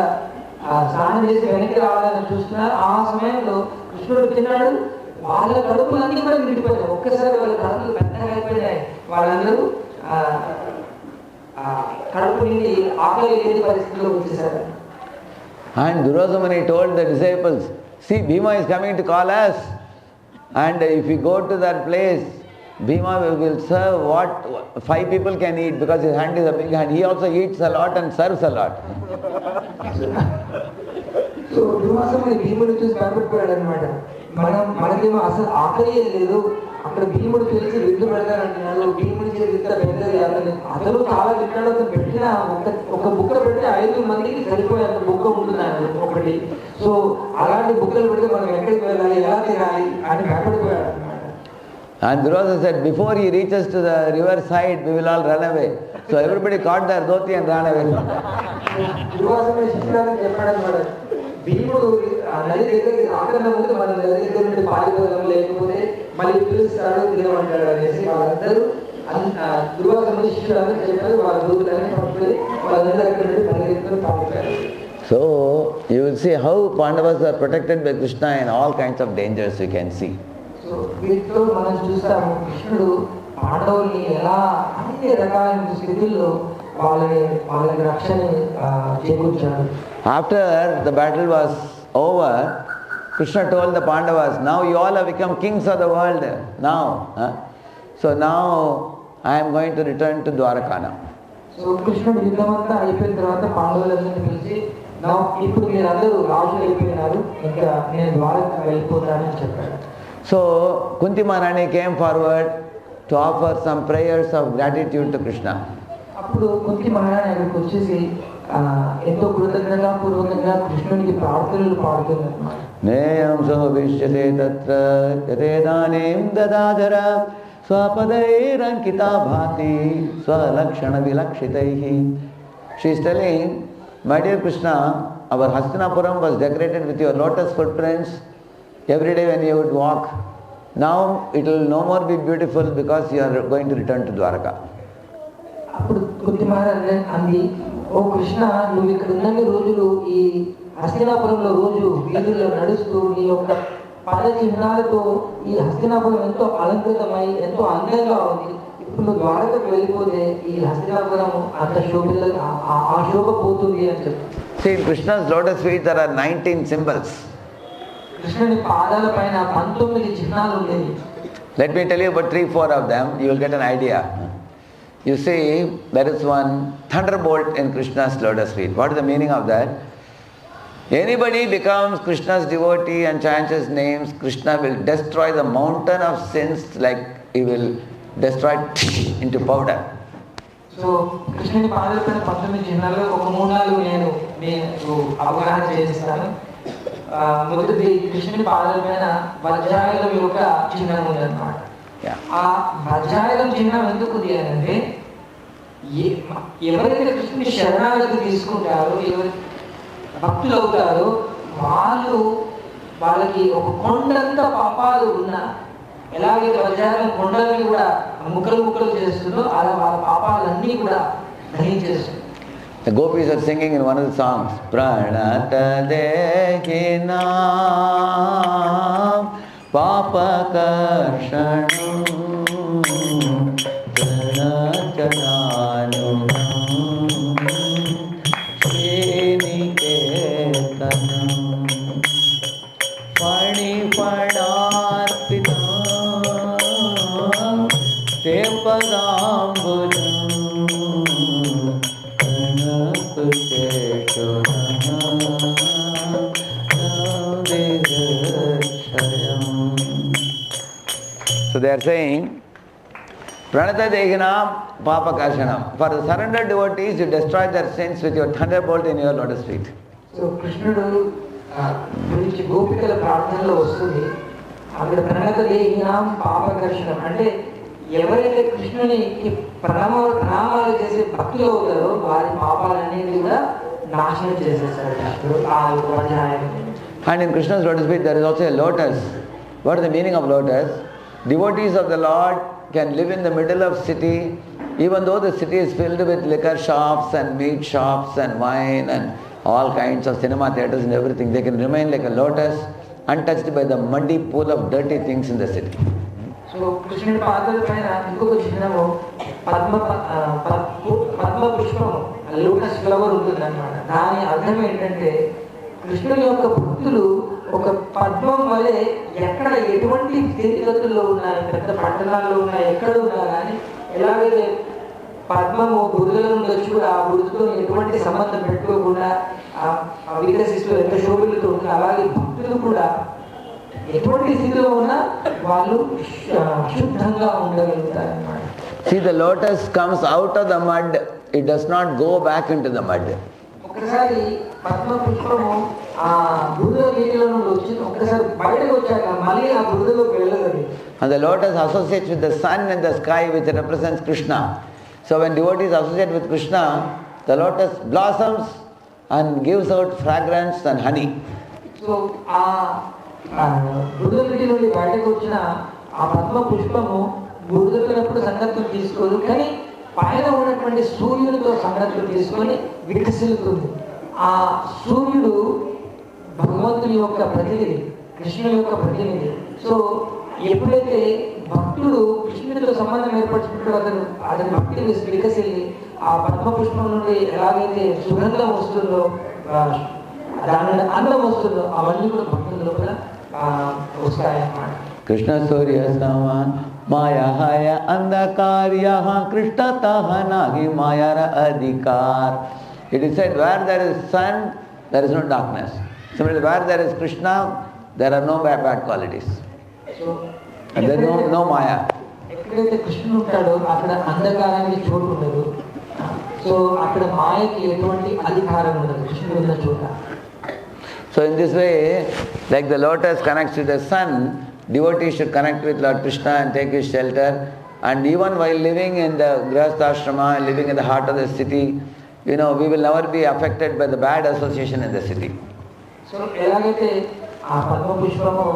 స్నానం చేసి వెనక్కి రావాలని చూస్తున్నారు. ఆ సమయంలో కృష్ణుడు తిన్నాడు, వాళ్ళ కడుపులన్నీ కూడా నిండిపోయాయి. ఒక్కసారి వాళ్ళ కడుపులు పెద్దగా అయిపోయినాయి. వాళ్ళందరూ కడుపు నిండి ఆకలి లేని పరిస్థితిలో వచ్చేసారు. And Durvasa Muni told the disciples, see, Bhima is coming to call us, and if we go to that place, Bhima will serve what 5 people can eat, because his hand is a big hand. He also eats a lot and serves a lot. So దుర్వాసముని భీముడు చూసి భయపడిపోయాడు అనమాట. మనకేమో అసలు ఆకలి లేదు, అక్కడ భీముడు పిలిచి విందు పెడతానంటున్నాడు, భీముడి చేసి ఇంత పెద్దది అతను చాలా తింటాడు, అతను పెట్టిన ఒక బుక్క పెడితే 5 మందికి సరిపోయేంత బుక్క ఉంటుంది ఒకటి. సో అలాంటి బుక్కలు పెడితే మనం ఎక్కడికి వెళ్ళాలి, ఎలా తినాలి అని భయపడిపోయాడు అనమాట. And Durvasa said, before he reaches to the river side, we will all run away. So everybody caught their dhoti and ran away. దుర్వాసముని శిష్యులకు చెప్పాడనమాట, భీముడు నది దగ్గరికి రాకన్నా ముందు మన నది దగ్గర నుండి పారిపోదాం, లేకపోతే మళ్ళీ పిలుస్తాడు తినమంటాడు అనేసి వాళ్ళందరూ దుర్వాసముని శిష్యులందరూ చెప్పారు. వాళ్ళ దూతలన్నీ పట్టుకొని వాళ్ళందరూ అక్కడ నుండి పరిగెత్తుకొని పారిపోయారు. So you will see how Pandavas are protected by Krishna in all kinds of dangers you can see. So so వీటిలో మనం చూస్తాము కృష్ణుడు పాండవుల్ని ఎలా అన్ని రకాలైన స్థితుల్లో వాళ్ళకి రక్షణ చేకూర్చాడు. After the battle was over, Krishna told the Pandavas, now you all have become kings of the world now. So now I am going to return to Dwaraka now. So కృష్ణుడు యుద్ధం అంతా అయిపోయిన తర్వాత పాండవులందరినీ పిలిచి ఇప్పుడు మీరందరూ రాజులు అయిపోయినారు, ఇంకా నేను ద్వారక వెళ్ళిపోతానని చెప్పాడు. So Kunti Maharani came forward to offer some prayers of gratitude to Krishna. అప్పుడు కుంతి మహారాణి అక్కడికి వచ్చేసి ఎంతో కృతజ్ఞతా పూర్వకంగా కృష్ణునికి ప్రార్థనలు పాడుతున్నారు. నేయం సోభిష్యతే తత్ర యతేదానీం దదాధర స్వపదైరంకితా భాతి స్వలక్షణ విలక్షితైః. She is telling, my dear Krishna, our Hastinapuram was decorated with your lotus footprints every day when you would walk. Now it will no more be beautiful because you are going to return to Dwaraka. అప్పుడు కుంతి మహారాణి అంది, ఓ కృష్ణ, నువ్వు ఇక్కడ ఉన్నన్ని రోజులు ఈ హస్తినాపురంలో రోజు వీధుల్లో నడుస్తూ నీ యొక్క పాద చిహ్నాలతో ఈ హస్తినాపురం ఎంతో అలంకృతమై ఎంతో అందంగా ఉంది. ఇప్పుడు నువ్వు ద్వారకకు వెళ్ళిపోతే ఈ హస్తినాపురం అంత ఆ శోభ పోతుంది అని చెప్పి. See, in Krishna's lotus feet there are 19 symbols. కృష్ణుని పాదాల పైన 19 చిహ్నాలు ఉండేవి. Let me tell you about 3-4 of them, you will get an idea. You see, there is one thunderbolt in Krishna's lotus feet. What is the meaning of that? Anybody becomes Krishna's devotee and chants his names, Krishna will destroy the mountain of sins like he will destroy into powder. So కృష్ణుని పాదాల పైన 19 చిహ్నాలు, ఒక 3-4 నేను అవగాహన చేస్తాను. మొదటిది కృష్ణుని పాదాల పైన వజ్రాయుధం యొక్క చిహ్నం ఉందన్నమాట. ఆ వజ్రాయుధం చిహ్నం ఎందుకు అంటే ఎవరైతే కృష్ణుని శరణాగతి తీసుకుంటారో, ఎవరు భక్తులు అవుతారో వాళ్ళకి ఒక కొండంత పాపాలు ఉన్నా, ఎలాగైతే వజ్రాయుధం కొండల్ని కూడా ముక్కలు చేస్తుందో అలా వాళ్ళ పాపాలన్నీ కూడా దహించేస్తుంది. The gopis are singing in one of the songs, Pranata Dehinam Papakarsanam Pranachananam Sriniketanam Panipadarpitam Tepadambujam So they are saying, Pranata Dehinam Papakarshanam. For the surrendered devotees, you destroy their sins with your thunderbolt in your lotus feet. So కృష్ణుడు గురించి గోపికల ప్రార్థనలో వస్తుంది. అక్కడ ప్రణత దేహినాం పాపకర్షణం అంటే ఎవరైతే కృష్ణుని ప్రణామాలు చేసే భక్తులు అవుతారో వారి పాపాలన్నీ కూడా నాశనం చేసేస్తాడు. And in Krishna's lotus feet there is also a lotus. What is the meaning of lotus? Devotees of the Lord can live in the middle of city, even though the city is filled with liquor shops and meat shops and wine and all kinds of cinema theatres and everything. They can remain like a lotus, untouched by the muddy pool of dirty things in the city. So కృష్ణుడి పాదాల పైన ఇంకొక చిహ్నము పద్మ పుష్పము, lotus flower ఉంటుంది అన్నమాట. దాని అర్థం ఏంటంటే కృష్ణుడి యొక్క భక్తులు ఒక పద్మం వలె ఎక్కడ ఎటువంటి స్థితిగతుల్లో ఉన్నాయి, పెద్ద పట్టణాల్లో ఉన్నాయి, ఎక్కడ ఉన్నా కానీ ఎలాగైతే పద్మము బురదలో నుండి వచ్చి కూడా ఆ బురదతో ఎటువంటి సంబంధం పెట్టుకోకుండా వికసిస్తూ ఎంత శోభిలతో ఉంటుంది, అలాగే భక్తులు కూడా ఎటువంటి స్థితిలో ఉన్నా వాళ్ళు శుద్ధంగా ఉండగలుగుతారు అన్నమాట. See, the lotus comes out of the mud, it does not go back into the mud. ఒకసారి పద్మ పుష్పము ఆ బురద నీటిలో నుండి వచ్చి ఒకసారి బయటకు వచ్చాక మళ్ళీ ఆ బురదలోకి వెళ్ళదు. And the lotus associates with the sun and the sky, which represents Krishna. So when devotees associate with Krishna, the lotus blossoms and gives out fragrance and honey. So ఆ బురద నీటి నుండి బయటకు వచ్చిన ఆ పద్మ పుష్పము బురదలో సంగతులు తీసుకోదు, కానీ పైన ఉన్నటువంటి సూర్యునితో సంగతులు తీసుకొని వికసిల్లుతుంది. ఆ సూర్యుడు భగవంతుని యొక్క ప్రతినిధి, కృష్ణుని యొక్క ప్రతినిధి. సో ఎప్పుడైతే భక్తుడు కృష్ణుడితో సంబంధం ఏర్పరచుకుంటూ అతని భక్తి వికసిల్లి ఆ పద్మ పుష్పం నుండి ఎలాగైతే సుగంధం వస్తుందో, దాని నుండి అందం వస్తుందో, అవన్నీ కూడా భక్తుల లోపల వస్తాయన్నమాట. కృష్ణ సూర్య సమాన్ మాయాహాయ అంధకార్య కృష్ణతః నాగి మాయార అధికార్. It is said, where there is sun, there is no darkness. Similarly, where there is Krishna, there are no bad qualities. And there is no Maya. ఎక్కడైతే కృష్ణుడు ఉంటాడో అక్కడ అంధకారానికి చోటు ఉండదు. సో అక్కడ మాయకి ఎటువంటి అధికారం ఉండదు కృష్ణుడు ఉన్న చోట. So in this way, like the lotus connects to the sun, devotees should connect with Lord Krishna and take his shelter. And even while living in the Grihastha-ashrama, living in the heart of the city, we will never be affected by the bad association in the city. So ఎలాగైతే ఆ పద్మ పుష్పము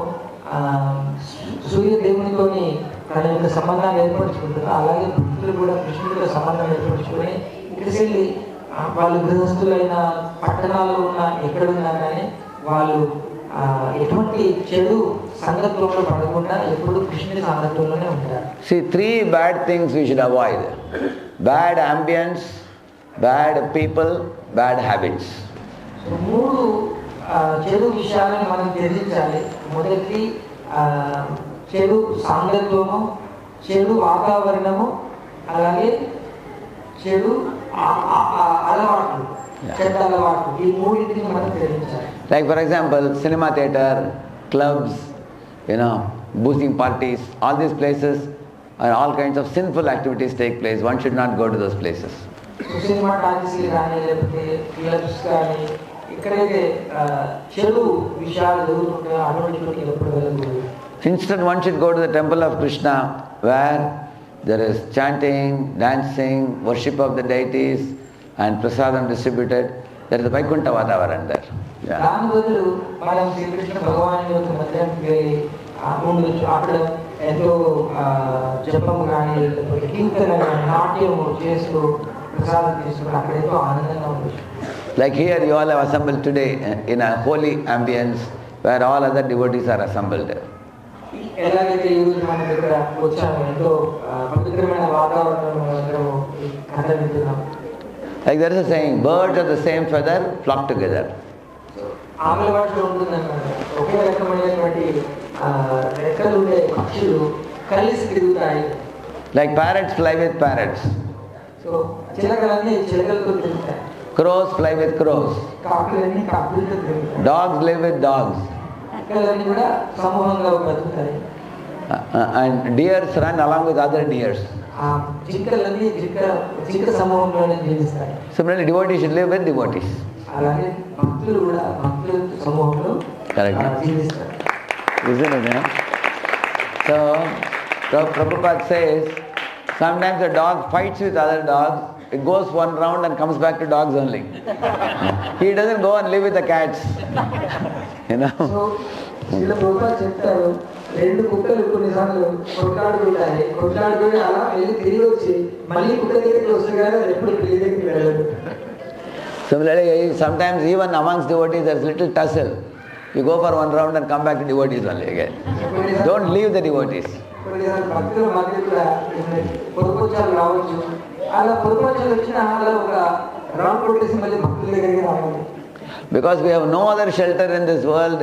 సూర్యదేవునితోని తన యొక్క సంబంధాన్ని ఏర్పరచుకుంటారో, అలాగే భక్తులు కూడా కృష్ణుడితో సంబంధం ఏర్పరచుకొని ఇక్కడికి వెళ్ళి వాళ్ళు గృహస్థులైన పట్టణాల్లో ఉన్న ఎక్కడున్నా కానీ వాళ్ళు ఎటువంటి చెడు సంగతుల్లో పడకుండా ఎప్పుడు కృష్ణుడి సాంగత్యంలోనే ఉంటారు. See, 3 bad things we should avoid: bad ambience, bad people, bad habits. So 3 చెడు విషయాలను మనం త్యజించాలి. మొదటి చెడు సాంగత్యము, చెడు వాతావరణము, అలాగే చెడు అలవాట్లు, చెడ్డ అలవాట్లు. ఈ 3టిని మనం త్యజించాలి. Like for example, cinema theater, clubs, boozing parties, all these places are all kinds of sinful activities take place. One should not go to those places. Cinema టాకీస్లు కానీ లేకపోతే క్లబ్స్ కానీ ఇక్కడైతే చెడు విషయాలు జరుగుతుంటాయో అటువంటి చోట్లకి ఎప్పుడు వెళ్ళకూడదు. Instead, one should go to the temple of Krishna, where there is chanting, dancing, worship of the deities, and prasadam distributed. There is a Vaikuntha Vatavaran there. దాని బదులు మనం శ్రీకృష్ణ భగవాన్ యొక్క మందిరానికి వెళ్ళి ఉండొచ్చు. అక్కడ ఎంతో జపము కానీ లేకపోతే కీర్తన కానీ నాట్యము చేస్తూ ప్రసాదం తీసుకుంటూ అక్కడ ఎంతో ఆనందంగా ఉండొచ్చు. Like here, you all have assembled today in a holy ambience where all other devotees are assembled. ఎలాగైతే ఈరోజు మనం ఇక్కడ వచ్చాము, ఎంతో పవిత్రమైన వాతావరణంలో అందరూ కథ వింటున్నాం. Like there is a saying, birds of the same feather flock together. ఆంగ్ల భాషలో ఉంటుందన్నమాట, ఒకే రకమైనటువంటి రెక్కలు ఉండే పక్షులు కలిసి తిరుగుతాయి. Like parrots fly with parrots. So చిలకలన్నీ చిలకలతో తిరుగుతాయి. Crows fly with crows. కాకులన్నీ కాకులతో తిరుగుతాయి. Dogs live with dogs. కుక్కలన్నీ కూడా సమూహంగా బ్రతుకుతాయి. And deers run along with other deers. జింకలన్నీ జింక సమూహంలోనే జీవిస్తాయి. Similarly, devotees should live with devotees. అలాగే భక్తులు కూడా భక్తుల సమూహంలో జీవిస్తారు. Isn't it? So, Prabhupada says, sometimes a dog fights with other dogs. It goes one round and comes back to dogs only. He doesn't go and live with the cats. So ఇలా ప్రభుపాద చెప్తారు, 2 కుక్కలు కొన్నిసార్లు కొట్లాడుకుని అలా వెళ్ళి తిరిగి వచ్చి మళ్ళీ కుక్క దగ్గరికి వస్తుంది కానీ అది ఎప్పుడు పిల్లి దగ్గరికి వెళ్ళదు. Similarly, sometimes even amongst devotees there is little tussle. You go for one round and come back to devotees only again. Don't leave the devotees. కొన్నిసార్లు భక్తుల మధ్య కూడా పొరపచ్చాలు రావచ్చు. అలా పొరపచ్చాలు వచ్చిన అలా ఒక రౌండ్ కొట్టేసి మళ్ళీ భక్తుల దగ్గరికి రావాలి. Because we have no other shelter in this world,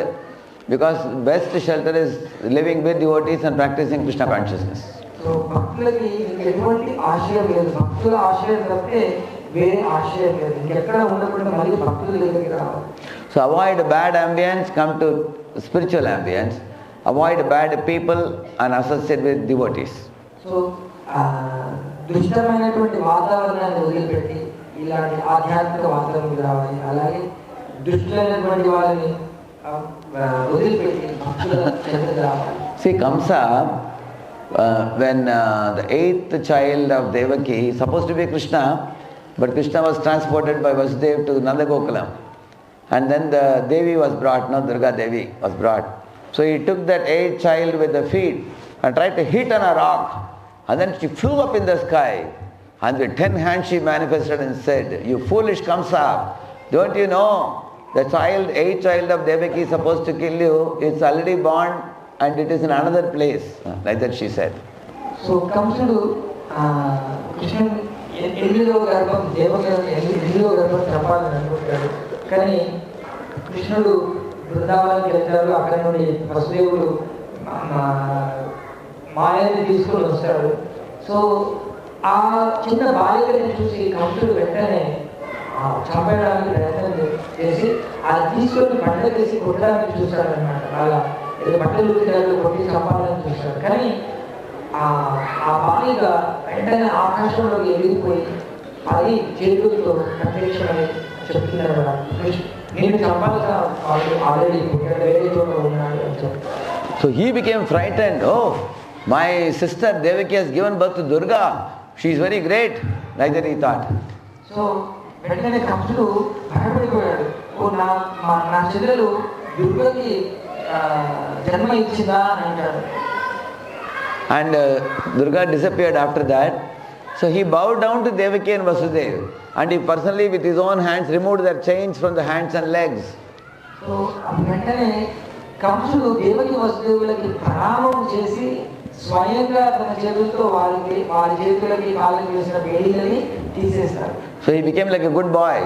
because best shelter is living with devotees and practicing Krishna consciousness. So భక్తులకి ఎటువంటి ఆశ్రయం లేదు, భక్తుల ఆశ్రయం తప్పితే వేరే ఆశ్రయం లేదు. ఇంకెక్కడ ఉండకుండా మళ్ళీ భక్తుల దగ్గరికి రావాలి. So avoid bad ambience, come to spiritual ambience. Avoid bad people and associate with devotees. So దుష్టమైనటువంటి వాతావరణాన్ని వదిలిపెట్టి ఇలాంటి ఆధ్యాత్మిక వాతావరణం రావాలి. అలాగే దుష్టులైనటువంటి వాళ్ళని వదిలిపెట్టి భక్తుల చెంతకు రావాలి. See, Kamsa, when the 8th child of Devaki is supposed to be Krishna, but Krishna was transported by Vasudeva to Nandagokulam. And then the Devi was brought, Durga Devi was brought. So he took that 8th child with the feet and tried to hit on a rock. And then she flew up in the sky. And with 10 hands she manifested and said, "You foolish Kamsa, don't you know the 8th child of Devaki is supposed to kill you? It's already born and it is in another place. Like that she said. So కంసుడు కృష్ణుడు ఎనిమిదో గర్భం ఎనిమిదో గర్భం చంపాలని అనుకుంటాడు. కానీ కృష్ణుడు బృందావనానికి వెళ్తాడు. అక్కడ నుండి వసుదేవుడు మాయని తీసుకొని వస్తాడు. సో ఆ చిన్న బాలికని చూసి కంసుడు వెంటనే చంపడానికి ప్రయత్నం చేసి అది తీసుకొని పంట చేసి కొట్టడానికి చూస్తాడనమాట. బాగా ఏదో బట్టలు కొట్టి చంపాలని చూస్తాడు. కానీ ఆ బాలిక వెంటనే ఆకాశంలోకి ఎగిరిపోయి అది చేతులతో ప్రత్యక్షమని చెప్తున్నాడు కదా, నేను చంపాల్సిన ఆల్రెడీ వేరే చోట ఉన్నాడు అని చెప్పి. So he became frightened. Oh, my sister Devaki has given birth to Durga. She is very great. Like that he thought. So వెంటనే కంసుడు భయపడిపోయాడు. ఓ నా చెల్లెలు దుర్గకి జన్మ ఇచ్చిందా అని అంటాడు. And Durga disappeared after that. So he bowed down to Devaki and Vasudeva, and he personally with his own hands removed their chains from the hands and legs. So వెంటనే కంసుడు దేవకి వసుదేవులకి ప్రణామం చేసి స్వయంగా తన చేతులతో వారి చేతులకి కాళ్ళకి వేసిన వేడిలని తీసేస్తాడు. So he became like a good boy.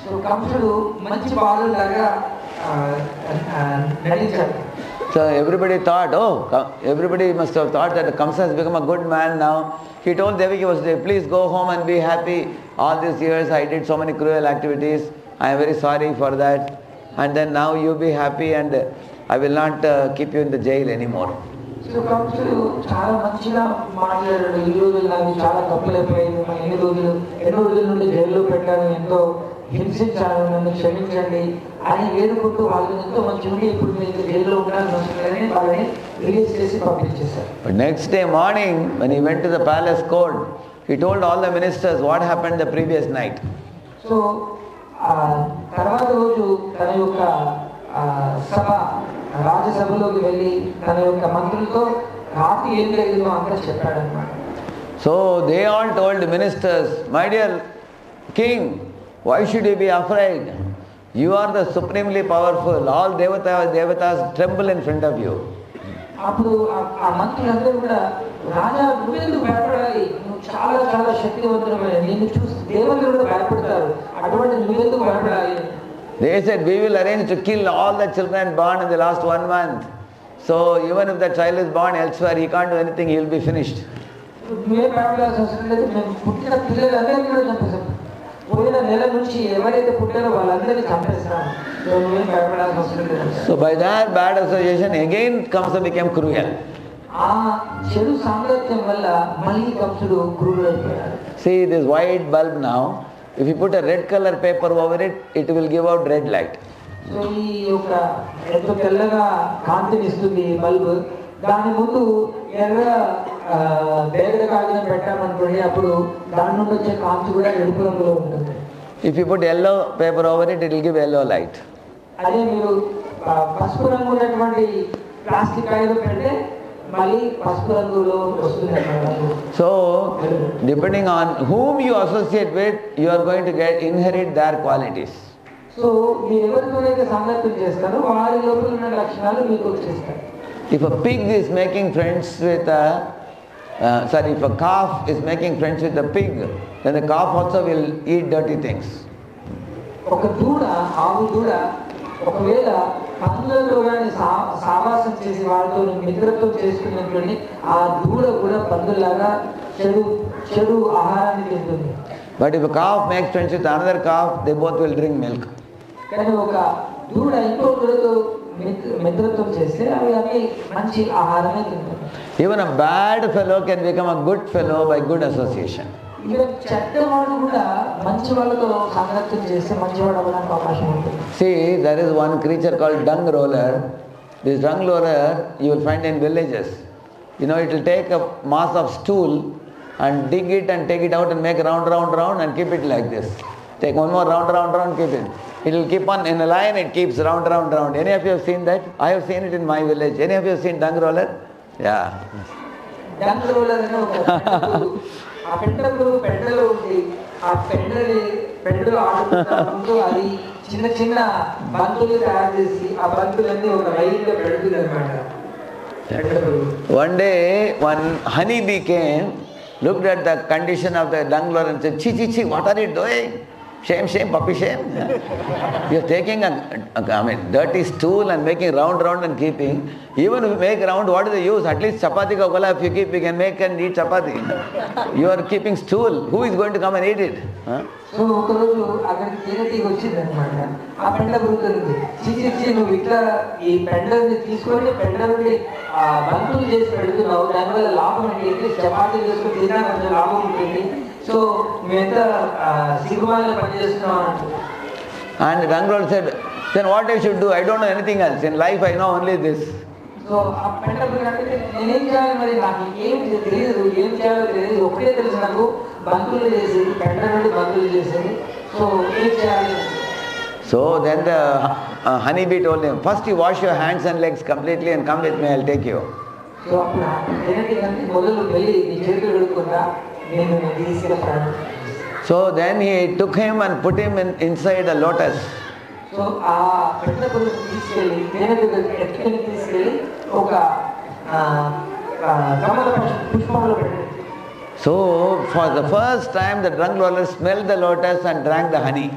So కంసుడు మంచి బాలులాగా నటించాడు. So everybody thought, everybody must have thought that Kamsa has become a good man now. He told Devaki Vasudeva, please go home and be happy. All these years I did so many cruel activities. I am very sorry for that. And then now you be happy and I will not keep you in the jail anymore. So కంసుడు చాలా మంచిగా మాట్లాడాడు. ఈ రోజులు నాకు చాలా తప్పులైపోయింది, ఎన్నో రోజుల నుండి జైల్లో పెట్టాను, ఎంతో హింసించాను, నన్ను క్షమించండి అని వేడుకుంటూ వాళ్ళు ఎంతో మంచి ఉండి ఇప్పుడు మీకు జైల్లో ఉండాలని వస్తుందని వాళ్ళని రిలీజ్ చేసి పంపించేశారు. But next day morning when he went to the palace court, he told all the ministers what happened the previous night. So తర్వాత రోజు తన యొక్క రాజ్యసభలోకి వెళ్ళి తన యొక్క మంత్రులతో రాత్రి ఏం జరిగిందో అంతా చెప్పాడనమాట. So they all told the ministers, my dear king, why should you be afraid? You are the supremely powerful. All devatas tremble in front of you. అప్పుడు ఆ మంత్రులందరూ కూడా రాజా నువ్వెందుకు భయపడాలి, నువ్వు చాలా చాలా శక్తివంతుడమైన, నిన్ను చూసి దేవతలు కూడా భయపడతారు, అటువంటి నువ్వెందుకు భయపడాలి. They said, we will arrange to kill all the children born in the last 1 month. So even if the child is born elsewhere, he can't do anything, he will be finished. నువ్వే భయపడాల్సిన అవసరం లేదు, మేము పుట్టిన పిల్లలందరినీ కూడా చంపేస్తాం, పోయిన నెల నుంచి ఎవరైతే పుట్టారో వాళ్ళందరినీ చంపేస్తాం, నువ్వేం భయపడాల్సిన అవసరం లేదు. So by that bad association again Kamsa became cruel. ఆ చెడు సాంగత్యం వల్ల మళ్ళీ కంసుడు క్రూరుడైపోయాడు. See this white bulb now, if you put a red color paper over it, it will give out red light. So ఈ యొక్క ఎంతో తెల్లగా కాంతిని ఇస్తుంది బల్బ్, దాని ముందు ఎర్ర బేగర కాగితం పెట్టామనుకోండి, అప్పుడు దాని నుండి వచ్చే కాంతి కూడా ఎరుపు రంగులో ఉంటుంది. If you put yellow paper over it, it will give yellow light. అదే మీరు పసుపు రంగు ఉన్నటువంటి ప్లాస్టిక్ కాగితం పెడితే మళ్ళీ పసుపు రంగులో వస్తుంది అన్నమాట. So depending on whom you associate with, you are going to inherit their qualities. So మీరు ఎవరితోనైతే సంగతులు చేస్తారో వారి లోపల ఉన్న లక్షణాలు మీకు వచ్చేస్తాయి. If a pig is making friends with if a calf is making friends with a pig, then the calf also will eat dirty things. ఒక దూడ, ఆవు దూడ ఒకవేళ పందులతో కానీ సావాసం చేసి వాళ్ళతో మిత్రత్వం చేసుకున్నట్లని ఆ దూడ కూడా పందులాగా చెడు ఆహారాన్ని తింటుంది. But if a calf makes friends with another calf, they both will drink milk. కానీ ఒక దూడ ఇంకో దూడతో మిత్రత్వం చేస్తే అవి అవి మంచి ఆహారమే తింటుంది. Even a bad fellow can become a good fellow by good association. Even చెడ్డవాడు కూడా మంచి వాళ్ళతో సంగత్యం చేస్తే మంచివాడు అవ్వడానికి అవకాశం ఉంటుంది. See, there is one creature called dung roller. This dung roller you will find in villages. You know, it will take a mass of stool and dig it and take it out and make round and keep it like this. Take one more round, keep it. It will keep on in a line, it keeps round. Any of you have seen that? I have seen it in my village. Any of you have seen dung roller? Yeah. Dung roller అనే ఒక ఆ పెండలో ఉండి ఆ పెండలో ఆడుకుంటూ అది చిన్న బంతులు తయారు చేసి ఆ బంతులన్నీ ఒక లైన్గా పెడుతుంది అనమాట. One day, one honeybee came, looked at the condition of the dung roller and said, "Chi, chi, chi, what are you doing? Shame, shame, puppy shame. You're taking a dirty stool and making round and keeping. Even if you make round, what is the use? At least chapati ka gola, if you keep, we can make and eat chapati. You are keeping stool. Who is going to come and eat it?" So ఒకరోజు అక్కడికి తేనెటీగ వచ్చింది అనమాట. ఆ పెండ పుడుతుంది. చిచి నువ్వు ఇట్లా ఈ పెండని తీసుకొని పెండ నుండి బంతులు చేసి పెడుతున్నావు, దానివల్ల లాభం ఏంటి? చపాతీ చేసుకుని తిన్నా కొంచెం లాభం ఉంటుంది. సో మేమంతా సిగ్గుమాల పని చేస్తున్నాం అంటారు. And the young girl said, "Then what I should do? I don't know anything else. In life I know only this." So ఆ పెండ అంటే నేనేం చేయాలి, మరి నాకు ఏం తెలియదు, ఏం చేయాలో తెలియదు, ఒకటే తెలుసు నాకు, బంతులు చేసేది, పెండ నుండి బంతులు చేసేది. సో ఏం చేయాలి? So then the honeybee told him, "First you wash your hands and legs completely and come with me, I'll take you." So అప్పుడు తేనెటీగ మొదలు వెళ్ళి నీ చేతులు కడుక్కుంటా, నేను తీసుకెళ్తాను. So then he took him and put him inside a lotus. So ఆ పెద్ద పురుగును తీసుకెళ్ళి తేనెటీగ ఎత్తుకొని తీసుకెళ్ళి ఒక కమల పుష్పంలో పెట్టాడు. So for the first time the drunk roller smelled the lotus and drank the honey.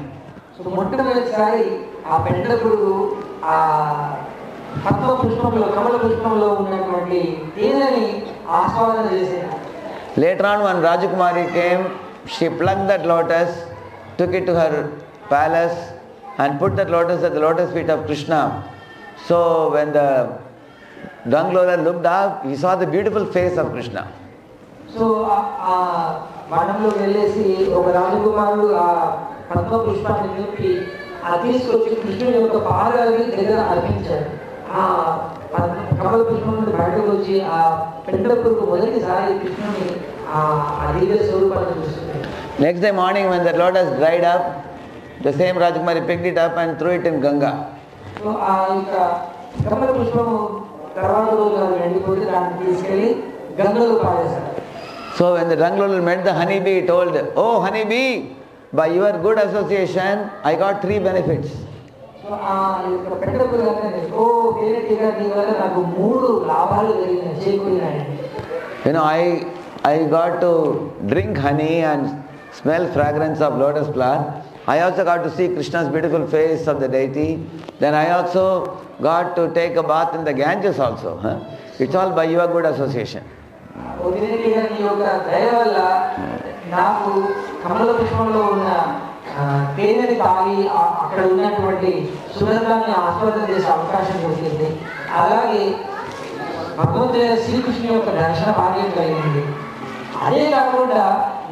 So మొట్టమొదటిసారి ఆ పెద్ద పురుగు ఆ పద్మ పుష్పంలో కమల పుష్పంలో ఉన్నటువంటి తేనెని ఆస్వాదన చేసేది. Later on when Rajakumari came, she plucked that lotus, took it to her palace and put that lotus at the lotus feet of Krishna. So when the drunk roller looked up, he saw the beautiful face of Krishna. So ఆ వనంలో వెళ్ళేసి ఒక రాజకుమారుడు ఆ పద్మ పుష్పాన్ని నింపి తీసుకొచ్చి కృష్ణుని యొక్క పాదాలని దగ్గర అర్పించాడు. ఆ కమల పుష్పం నుండి బయటకు వచ్చి ఆ పెద్ద పురుగు మొదటిసారి కృష్ణుని ఆ దివ్య స్వరూపాన్ని చూస్తుంది. Next day morning when the lotus dried up, the same Rajakumari picked it up and threw it in Ganga. So ఆ యొక్క కమల పుష్పము తర్వాత రోజు అది ఎండిపోతే దాన్ని తీసుకెళ్ళి గంగలో పారేశారు. So when the drunk roller met the honeybee, he told, "Oh honeybee, by your good association, I got 3 benefits." So ఆ యొక్క పెద్ద పురుగు అంటే, ఓ తేనెటీగ నీ వల్ల నాకు 3 లాభాలు కలిగినాయి, చేకూరినాయి. You know, I got to drink honey and smell fragrance of lotus flower. I also got to see Krishna's beautiful face of the deity. Then I also got to take a bath in the Ganges also. It's all by your good association. తేనెటీగ నీ యొక్క దయ వల్ల నాకు కమల పుష్పంలో ఉన్న తేనెని తాగి అక్కడ ఉన్నటువంటి సుగంధాన్ని ఆస్వాదన చేసే అవకాశం దొరికింది. అలాగే భగవంతుడైన శ్రీకృష్ణుని యొక్క దర్శన భాగ్యం కలిగింది. అదే కాకుండా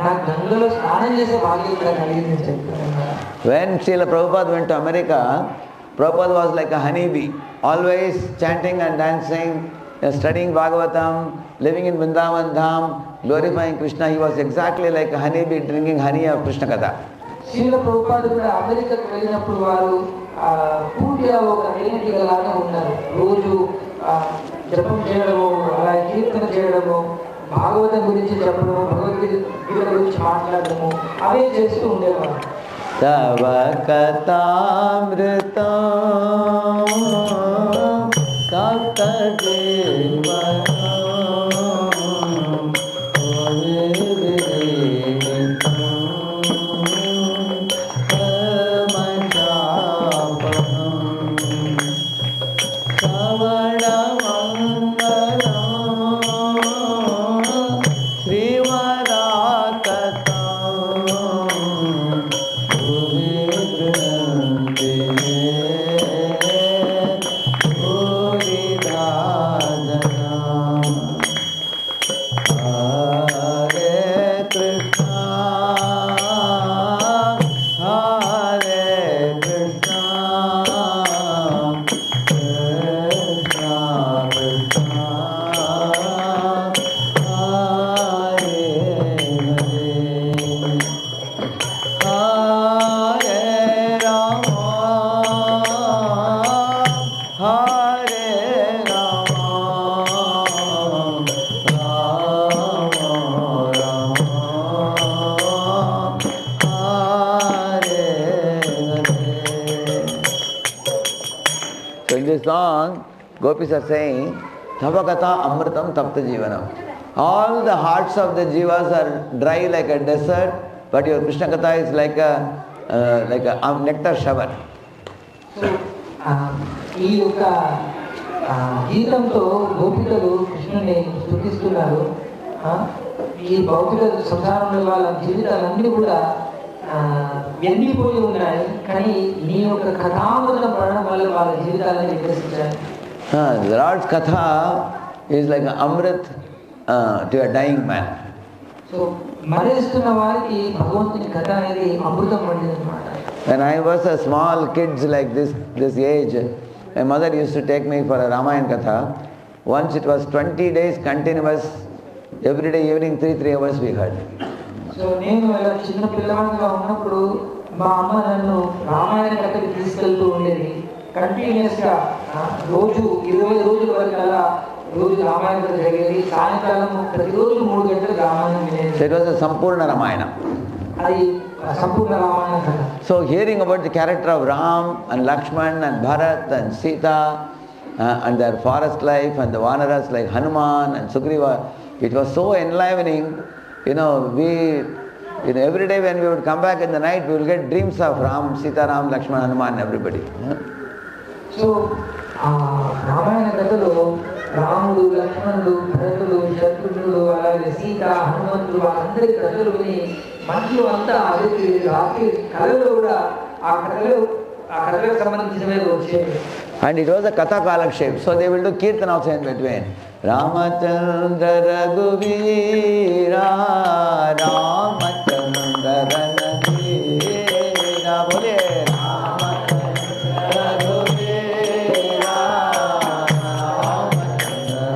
నాకు గంగలో స్నానం చేసే భాగ్యం కూడా కలిగింది అని చెప్తున్నారు. When Srila Prabhupada went to America, Prabhupada was like a honeybee, always chanting and dancing, studying Bhagavatam, living in Vrindavan Dham, glorifying Krishna. He was exactly like a honeybee drinking honey of Krishna Katha. Srila Prabhupada కూడా అమెరికాకు వెళ్ళినప్పుడు వారు పూర్తిగా ఒక తేనెటీగలాగా ఉన్నారు. రోజు జపం చేయడము, అలాగే కీర్తన చేయడము, భాగవతం గురించి చెప్పడము, భగవద్గీత గురించి మాట్లాడడము, అవే చేస్తూ ఉండేవారు. తవ కథామృతం So in this song, gopis are saying, Tava Katha Amritam Tapta Jivanam. All the hearts of the jivas are dry like a desert, but your Krishna Katha is like a nectar shower. So, ఈ యొక్క గీతంతో గోపికలు కృష్ణుని స్తుతిస్తున్నారు. ఈ భౌతిక సంసారంలో వాళ్ళ జీవితాలన్నీ కూడా ఎండిపోయి ఉన్నాయి, కానీ నీ యొక్క కథామృతం పడడం వల్ల వాళ్ళ జీవితాలన్నీ వికసించాయి. The Lord's Katha is like an amrit to a dying man. So మరణిస్తున్న వారికి భగవంతుని కథ అనేది అమృతం వంటిది అన్నమాట. When I was a small kid like this age, my mother used to take me for a Ramayana Katha. Once it was 20 days continuous, every day evening 3 hours we heard. So నేను ఇలా చిన్న పిల్లవాడిగా ఉన్నప్పుడు మా అమ్మ నన్ను రామాయణ కథకి తీసుకెళ్తూ ఉండేది. కంటిన్యూస్గా రోజు 20 రోజుల వరకు అలా రోజు రామాయణ కథ జరిగేది. సాయంకాలం ప్రతిరోజు 3 గంటలు రామాయణం వినేది. So it was a Sampurna Ramayana. అది సంపూర్ణ రామాయణ కథ. So hearing about the character of Ram and Lakshman and Bharat and Sita and their forest life and the Vanaras like Hanuman and Sugriva, it was so enlivening. Every day when we would come back in the night, we will get dreams of Ram, Sita, Ram, Lakshman, Hanuman, everybody. So Ramayana కథలో రాముడు, లక్ష్మణుడు, భరతుడు, శత్రుఘ్నుడు, అలాగే సీత, హనుమంతుడు వాళ్ళందరి కథలు విని మనసులో అంతా అదికి రాత్రి కళలో కూడా ఆ కథలకు సంబంధించినవే వచ్చేవి. And it was a Katha Kalakshep, so they will do Kirtan also in between. Ramachandra Raghuveera, Ramachandra Raghuveera, bole Ramachandra Raghuveera, Ramachandra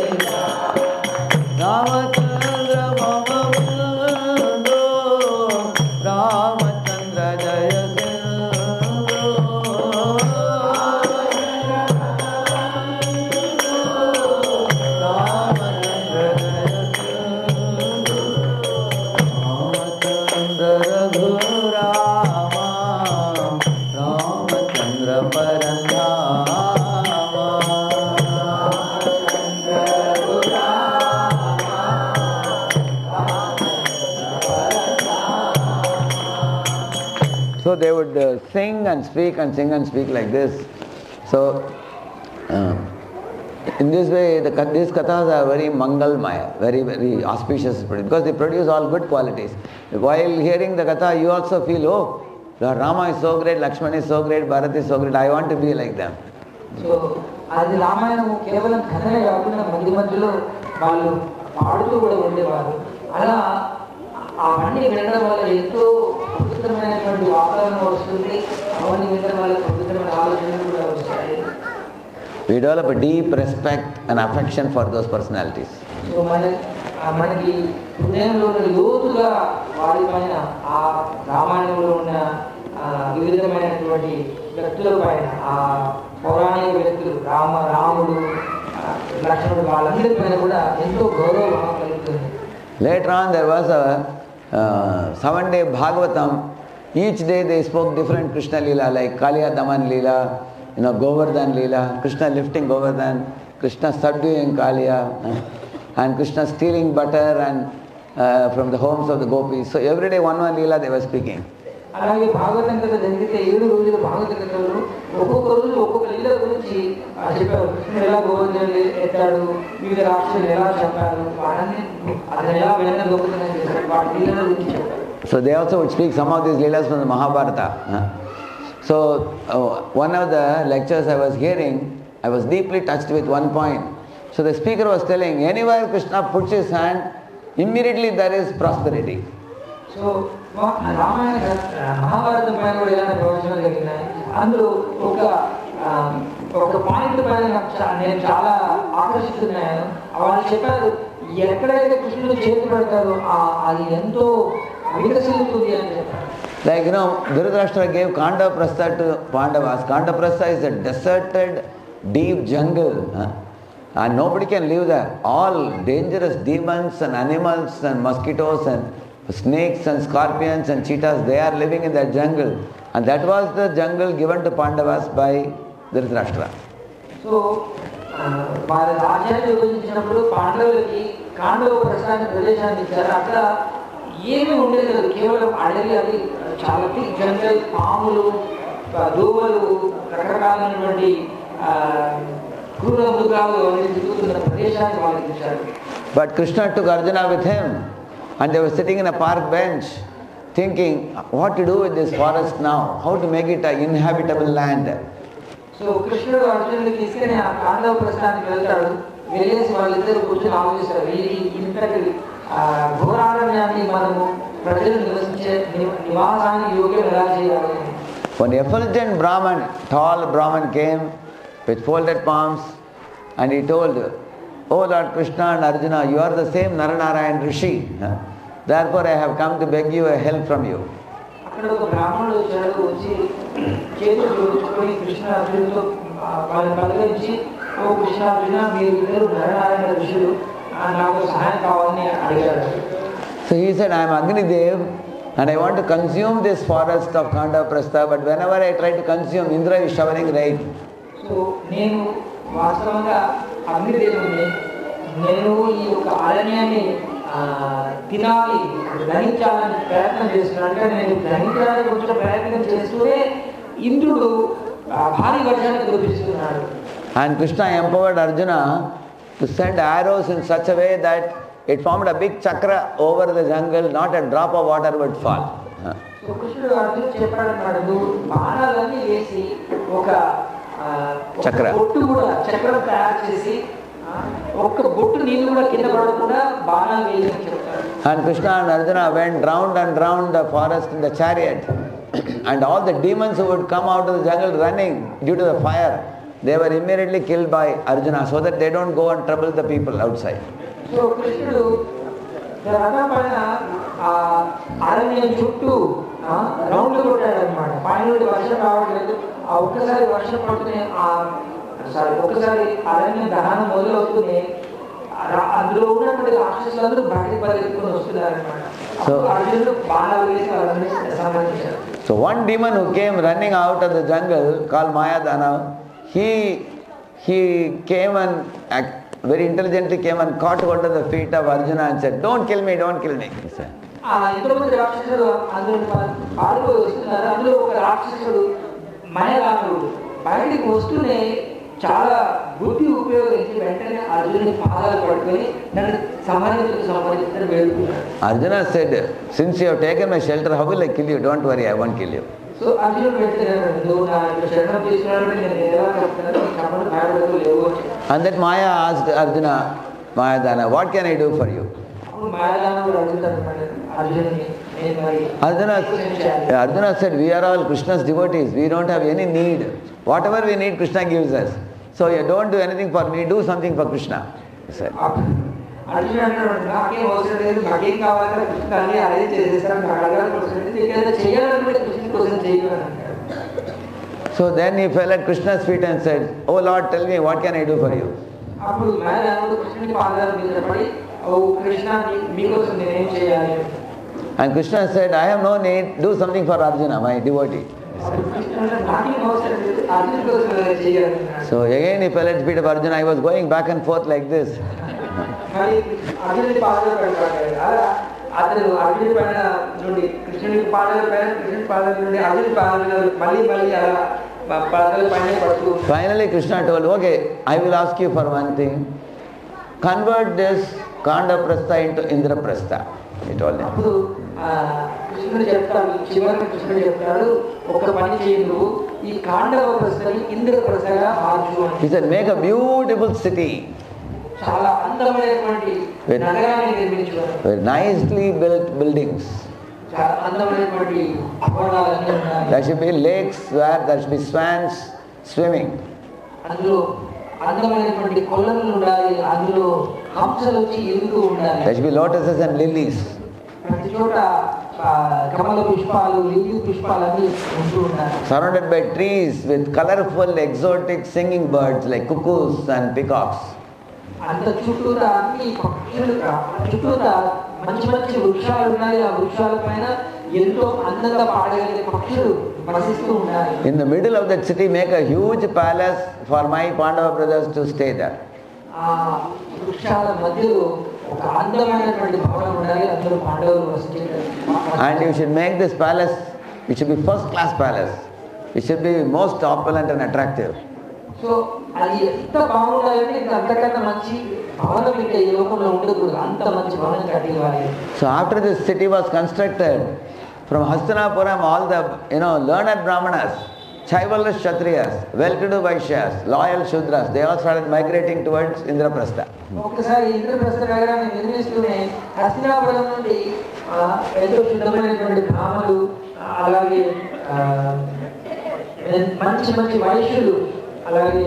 Raghuveera, Ramachandra Mama Bandhu, Ramachandra Jaya So they would sing and speak and sing and speak like this. So in this way, these kathas are very mangalmaya, very, very auspicious, because they produce all good qualities. While hearing the katha, you also feel, oh, Lord Rama is so great, Lakshman is so great, Bharat is so great, I want to be like them. So అది రామాయణం కేవలం కథనే కాకుండా మధ్య మధ్యలో వాళ్ళు పాడుతూ కూడా ఉండేవారు. అలా అవన్నీ వినడం వల్ల ఎంతో అద్భుతమైనటువంటి వాతావరణం వస్తుంది. అవన్నీ వినడం వల్ల అద్భుతమైన ఆలోచనలు కూడా వస్తాయి. We develop a deep respect and affection for those personalities. So మనకి హృదయంలో లోతుగా వారిపైన ఆ రామాయణంలో ఉన్న వివిధమైనటువంటి వ్యక్తుల పైన, ఆ పౌరాణిక వ్యక్తులు రాముడు, లక్ష్మణుడు, వాళ్ళందరి పైన కూడా ఎంతో గౌరవం కలుగుతుంది. Later on there was a 7-day Bhagavatam. Each day they spoke different Krishna Leela, like Kaliya Daman Leela, Govardhan Leela, Krishna lifting Govardhan, Krishna subduing Kaliya, and Krishna stealing butter and from the homes of the gopis. So every day one Leela they were speaking. అలాగే భాగవతం కథ జరిగితే 7 రోజుల భాగవత కథలు ఒక్కొక్క రోజు ఒక్కొక్క లీల గురించి చెప్పారు. కృష్ణుడు ఎలా గోవర్ధన ఎత్తాడు, వివిధ రాక్షసులు ఎలా చెప్పారు, వాడని అది ఎలా వినడం గొప్పతనం చేశారు, వాటి లీలల గురించి చెప్పారు. So they also would speak some of these leelas from the Mahabharata. So one of the lectures I was hearing, I was deeply touched with one point. So the speaker was telling, anywhere Krishna puts his hand, immediately there is prosperity. So Ramayana Mahabharatam పైన కూడా ఇలాంటి ప్రవచనాలు జరిగినాయి. అందులో ఒక point పైన నేను చాలా ఆకర్షిస్తున్నాను. వాళ్ళు చెప్పారు, ఎక్కడైతే కృష్ణుడు చేతి పెడతారో అది ఎంతో వికసిస్తుంది అని చెప్పారు. Like Dhritarashtra gave Kandaprastha to Pandavas. Kandaprastha is a deserted, deep jungle. And nobody can live there. All dangerous demons and animals and mosquitoes and snakes and scorpions and cheetahs, they are living in that jungle. And that was the jungle given to Pandavas by Dhritarashtra. So వారి రాజ్యాన్ని విభజించినప్పుడు పాండవులకి కాండవ ప్రస్థాన ప్రదేశాన్ని ఇచ్చారు. అక్కడ ఏమీ ఉండేది లేదు, కేవలం అడవి, అది చాలా బిగ్ జంగల్, పాములు, దోమలు, రకరకాలైనటువంటి క్రూర మృగాలు అనేది తిరుగుతున్న ప్రదేశాన్ని వాళ్ళకి ఇచ్చారు. But Krishna took Arjuna with him and they were sitting in a park bench thinking what to do with this forest now, how to make it an inhabitable land. So కృష్ణుడు అర్జునుడిని తీసుకుని ఆ కాండవ ప్రస్థానానికి వెళ్తాడు. వెళ్ళేసి వాళ్ళిద్దరు కూర్చొని ఆలోచిస్తారు, ఇంతటి ఘోరారణ్యాన్ని మనము ప్రజలు నివసించే నివాసానికి యోగ్యం ఎలా చేయాలి. One effulgent Brahman, tall Brahman came with folded palms and he told, "Oh Lord Krishna and Arjuna, you are the same Naranarayan Rishi. Therefore I have come to beg you a help from you." అక్కడ ఒక బ్రాహ్మణుడు వచ్చాడు. వచ్చి చేతులు జోడించుకొని కృష్ణ అర్జునుడితో వాళ్ళని పలకరించి, ఓ కృష్ణ అర్జున, మీరు ఇద్దరు నారాయణ ఋషులు, నాకు సహాయం కావాలని అడిగాడు. So he said, "I am Agnidev and I want to consume this forest of Khandaprastha, but whenever I try to consume, Indra is showering rain." So నేను వాస్తవంగా అగ్నిదేవుని, నేను ఈ యొక్క అరణ్యాన్ని తినాలి, గ్రహించాలని ప్రయత్నం చేస్తున్నాను. అంటే నేను గ్రహించడానికి కొంచెం ప్రయత్నం చేస్తూనే ఇంద్రుడు భారీ వర్షాన్ని కురిపిస్తున్నాడు. And Krishna empowered Arjuna to send arrows in such a way that it formed a big chakra over the jungle, not a drop of water would fall. So కృష్ణుడు అర్జునుడు చెప్పాడన్నాడు, నువ్వు బాణాలన్నీ వేసి ఒక బొట్టు కూడా చక్రం తయారు చేసి ఒక్క బొట్టు నీళ్ళు కూడా కింద పడకుండా బాణాలు వేయని చెప్తాడు. And Krishna and Arjuna went round and round the forest in the chariot and all the demons who would come out of the jungle running due to the fire, they were immediately killed by Arjuna so that they don't go and trouble the people outside. So కృష్ణుడు రథం పైన అరణ్యం చుట్టూ రౌండ్లు కొట్టాడు అనమాట. పైన నుండి వర్షం రావట్లేదు. ఆ ఒక్కసారి వర్షం పడుతూనే ఒక్కసారి అరణ్యం దహనం మొదలవుతూనే అందులో ఉన్నటువంటి రాక్షసులందరూ బయటకు పరిగెత్తుకుని వస్తున్నారనమాట. అప్పుడు అర్జునుడు బాణాలు వేసి వాళ్ళని సంహరించారు. So one demon who came running out of the jungle called Mayadana, he came and very intelligently came and caught hold of the feet of Arjuna and said, "Don't kill me, don't kill me," he said. ఇంతమంది రాక్షసుడు అందులో పారిపోయి వస్తున్నారు. అందులో ఒక రాక్షసుడు మయగానుడు బయటికి వస్తూనే చాలా బుద్ధి ఉపయోగించి వెంటనే అర్జునుడి పాదాలు పట్టుకొని నన్ను సంహరించుకుని వేడుకున్నాడు. Arjuna said, "Since you have taken my shelter, how will I kill you? Don't worry, I won't kill you." So అర్జునుడు వెంటనే నువ్వు నా శరణం తీసుకున్నాడు, నేను ఎలా చెప్తాను, చెప్పడం భయపడదు లేవు. And that Maya asked Arjuna, Mayadana, "What can I do for you?" అప్పుడు మాయాదానుడు అడుగుతాడు అర్జునుడిని, నేను మరి Arjuna said, "We are all Krishna's devotees. We don't have any need. Whatever we need, Krishna gives us. So you don't do anything for me, do something for Krishna," he said. అర్జునుడు అంటాడు, నాకేం అవసరం లేదు, నాకేం కావాలంటే కృష్ణ అన్నీ అదే చేసేస్తాను, నాకు అడగాల్సిన అవసరం లేదు, ఏదైనా చేయాలనుకుంటే కృష్ణ కోసం చేయగలను అంటాడు. So then he fell at Krishna's feet and said, "Oh Lord, tell me, what can I do for you?" అప్పుడు మాయాదానుడు కృష్ణుడి పాదాల మీద పడి, ఓ కృష్ణ, మీకోసం నేనేం చేయాలి? And Krishna said, "I have no need, do something for Arjuna, my devotee." So again he fell at the feet of Arjuna. I was going back and forth like this. Finally Krishna told, "Okay, I will ask you for one thing. Convert this Khandaprastha into Indraprastha." He told him. కృష్ణుడు చెప్తాడు, చివరికి కృష్ణుడు చెప్తాడు, ఒక పని చేయి, నువ్వు ఈ కాండవ ప్రస్థని ఇంద్రప్రస్థగా మార్చు. He said, "Make a beautiful city. చాలా అందమైనటువంటి నగరాన్ని నిర్మించు." Very nicely built buildings. చాలా అందమైనటువంటి భవనాలన్నీ ఉన్నాయి. There should be lakes where there should be swans swimming. అందులో అందమైనటువంటి కొలనులు ఉండాలి. అందులో హంసలు వచ్చి ఎదుగుతూ ఉండాలి. There should be lotuses and lilies. ప్రతి చోట కమల పుష్పాలు, లిల్లీ పుష్పాలన్నీ ఉంటూ ఉండాలి. Surrounded by trees with colorful exotic singing birds like cuckoos and peacocks. అంత చుట్టూరా అన్ని పక్షులు, చుట్టూరా మంచి మంచి వృక్షాలు ఉన్నాయి. ఆ వృక్షాల పైన ఎంతో అందంగా పాడగలిగే పక్షులు వసిస్తూ ఉండాలి. In the middle of that city, make a huge palace for my Pandava brothers to stay there. ఆ వృక్షాల మధ్యలో ఒక అందమైనటువంటి భవనం ఉండాలి, అందులో పాండవులు వసించేటట్టు. And you should make this palace, it should be first class palace. It should be most opulent and attractive. So అది ఎంత బాగుండాలంటే ఇంకా అంతకన్నా మంచి భవనం ఇంకా ఈ లోకంలో ఉండకూడదు, అంత మంచి భవనం కట్టివ్వాలి. So after this city was constructed, from Hastinapuram all the learned Brahmanas, Chaivalya Kshatriyas, well-to-do Vaishyas, loyal Shudras, they all started migrating towards Indraprastha. ఒకసారి ఇంద్రప్రస్థ నగరాన్ని నిర్మిస్తూనే హస్తినాపురం నుండి ఎంతో శుద్ధమైనటువంటి బ్రాహ్మణులు, అలాగే మంచి మంచి వైశ్యులు, అలాగే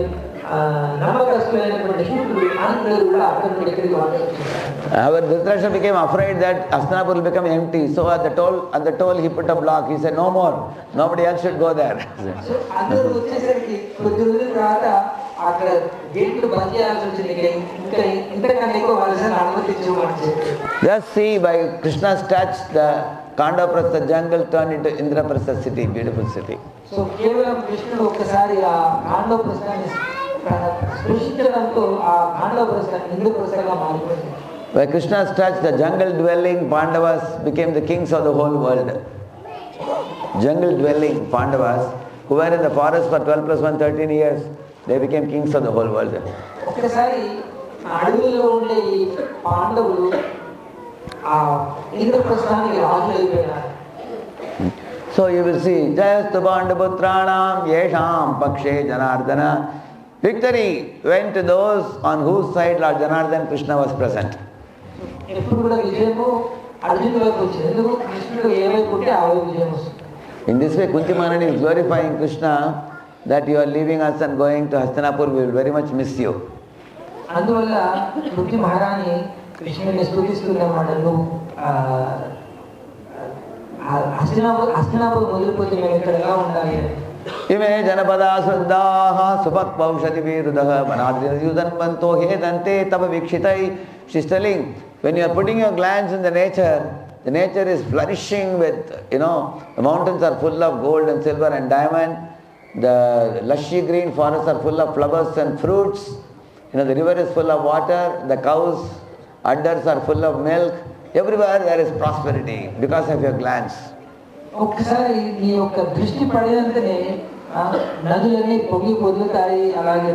నమ్మకస్తులైనటువంటి శూద్రులు అందరూ కూడా అక్కడి నుండి ఇక్కడికి వచ్చారు. Our Dhritarashtra became afraid that Hastinapur will become empty. So at the toll he put a block. He said, no more. Nobody else should go there. So అందరూ వచ్చేసరికి కొద్ది రోజుల తర్వాత అక్కడ గేట్లు బంద్ చేయాల్సి వచ్చింది. ఇంకా ఇంతకన్నా ఎక్కువ వలసను అనుమతించమని చెప్పి. Just see, by Krishna's touch, the Kandaprastha jungle turned into Indraprastha city, beautiful city. So కేవలం కృష్ణుడు ఒక్కసారి ఆ కాండవప్రస్థాన్ని స్పృశించడంతో ఆ కాండవప్రస్థాన్ని ఇంద్రప్రస్థగా మారిపోయింది. By Krishna's touch, the jungle dwelling Pandavas became the kings of the whole world. Jungle dwelling Pandavas, who were in the forest for 12 plus 1, 13 years, they became kings of the whole world. ఒక్కసారి అడవిలో ఉండే ఈ పాండవులు ఆ ఇంద్రప్రస్థానికి రాజులు అయిపోయినారు. So you will see, Jayastu Pandaputranam Yesham Pakshe Janardana. Victory went to those on whose side Lord Janardhan Krishna was present. ఎప్పుడు కూడా విజయము అర్జునుడి వైపు వచ్చింది. ఎందుకు? కృష్ణుడు ఏ వైపు ఉంటే ఆ వైపు విజయం వస్తుంది. In this way, Kunti Maharani is glorifying Krishna that you are leaving us and going to Hastinapur. We will very much miss you. అందువల్ల కుంతి మహారాణి కృష్ణుడిని స్తుతిస్తున్నమాట. నువ్వు హస్తినాపురం వదిలిపోతే మేము ఇక్కడ ఎలా ఉండాలి? Ime Janapada Suddaha Supak Paushati Virudaha Manadriyudanvanto Hedante Tava Vikshitai. She's telling, when you are putting your glance in the nature is flourishing with, the mountains are full of gold and silver and diamond. The lushy green forests are full of flowers and fruits. The river is full of water. The cows, udders are full of milk. Everywhere there is prosperity because of your glance. ఒక్కసారి నీ యొక్క దృష్టి పడినంతనే నదులన్నీ పొంగి పొదులుతాయి, అలాగే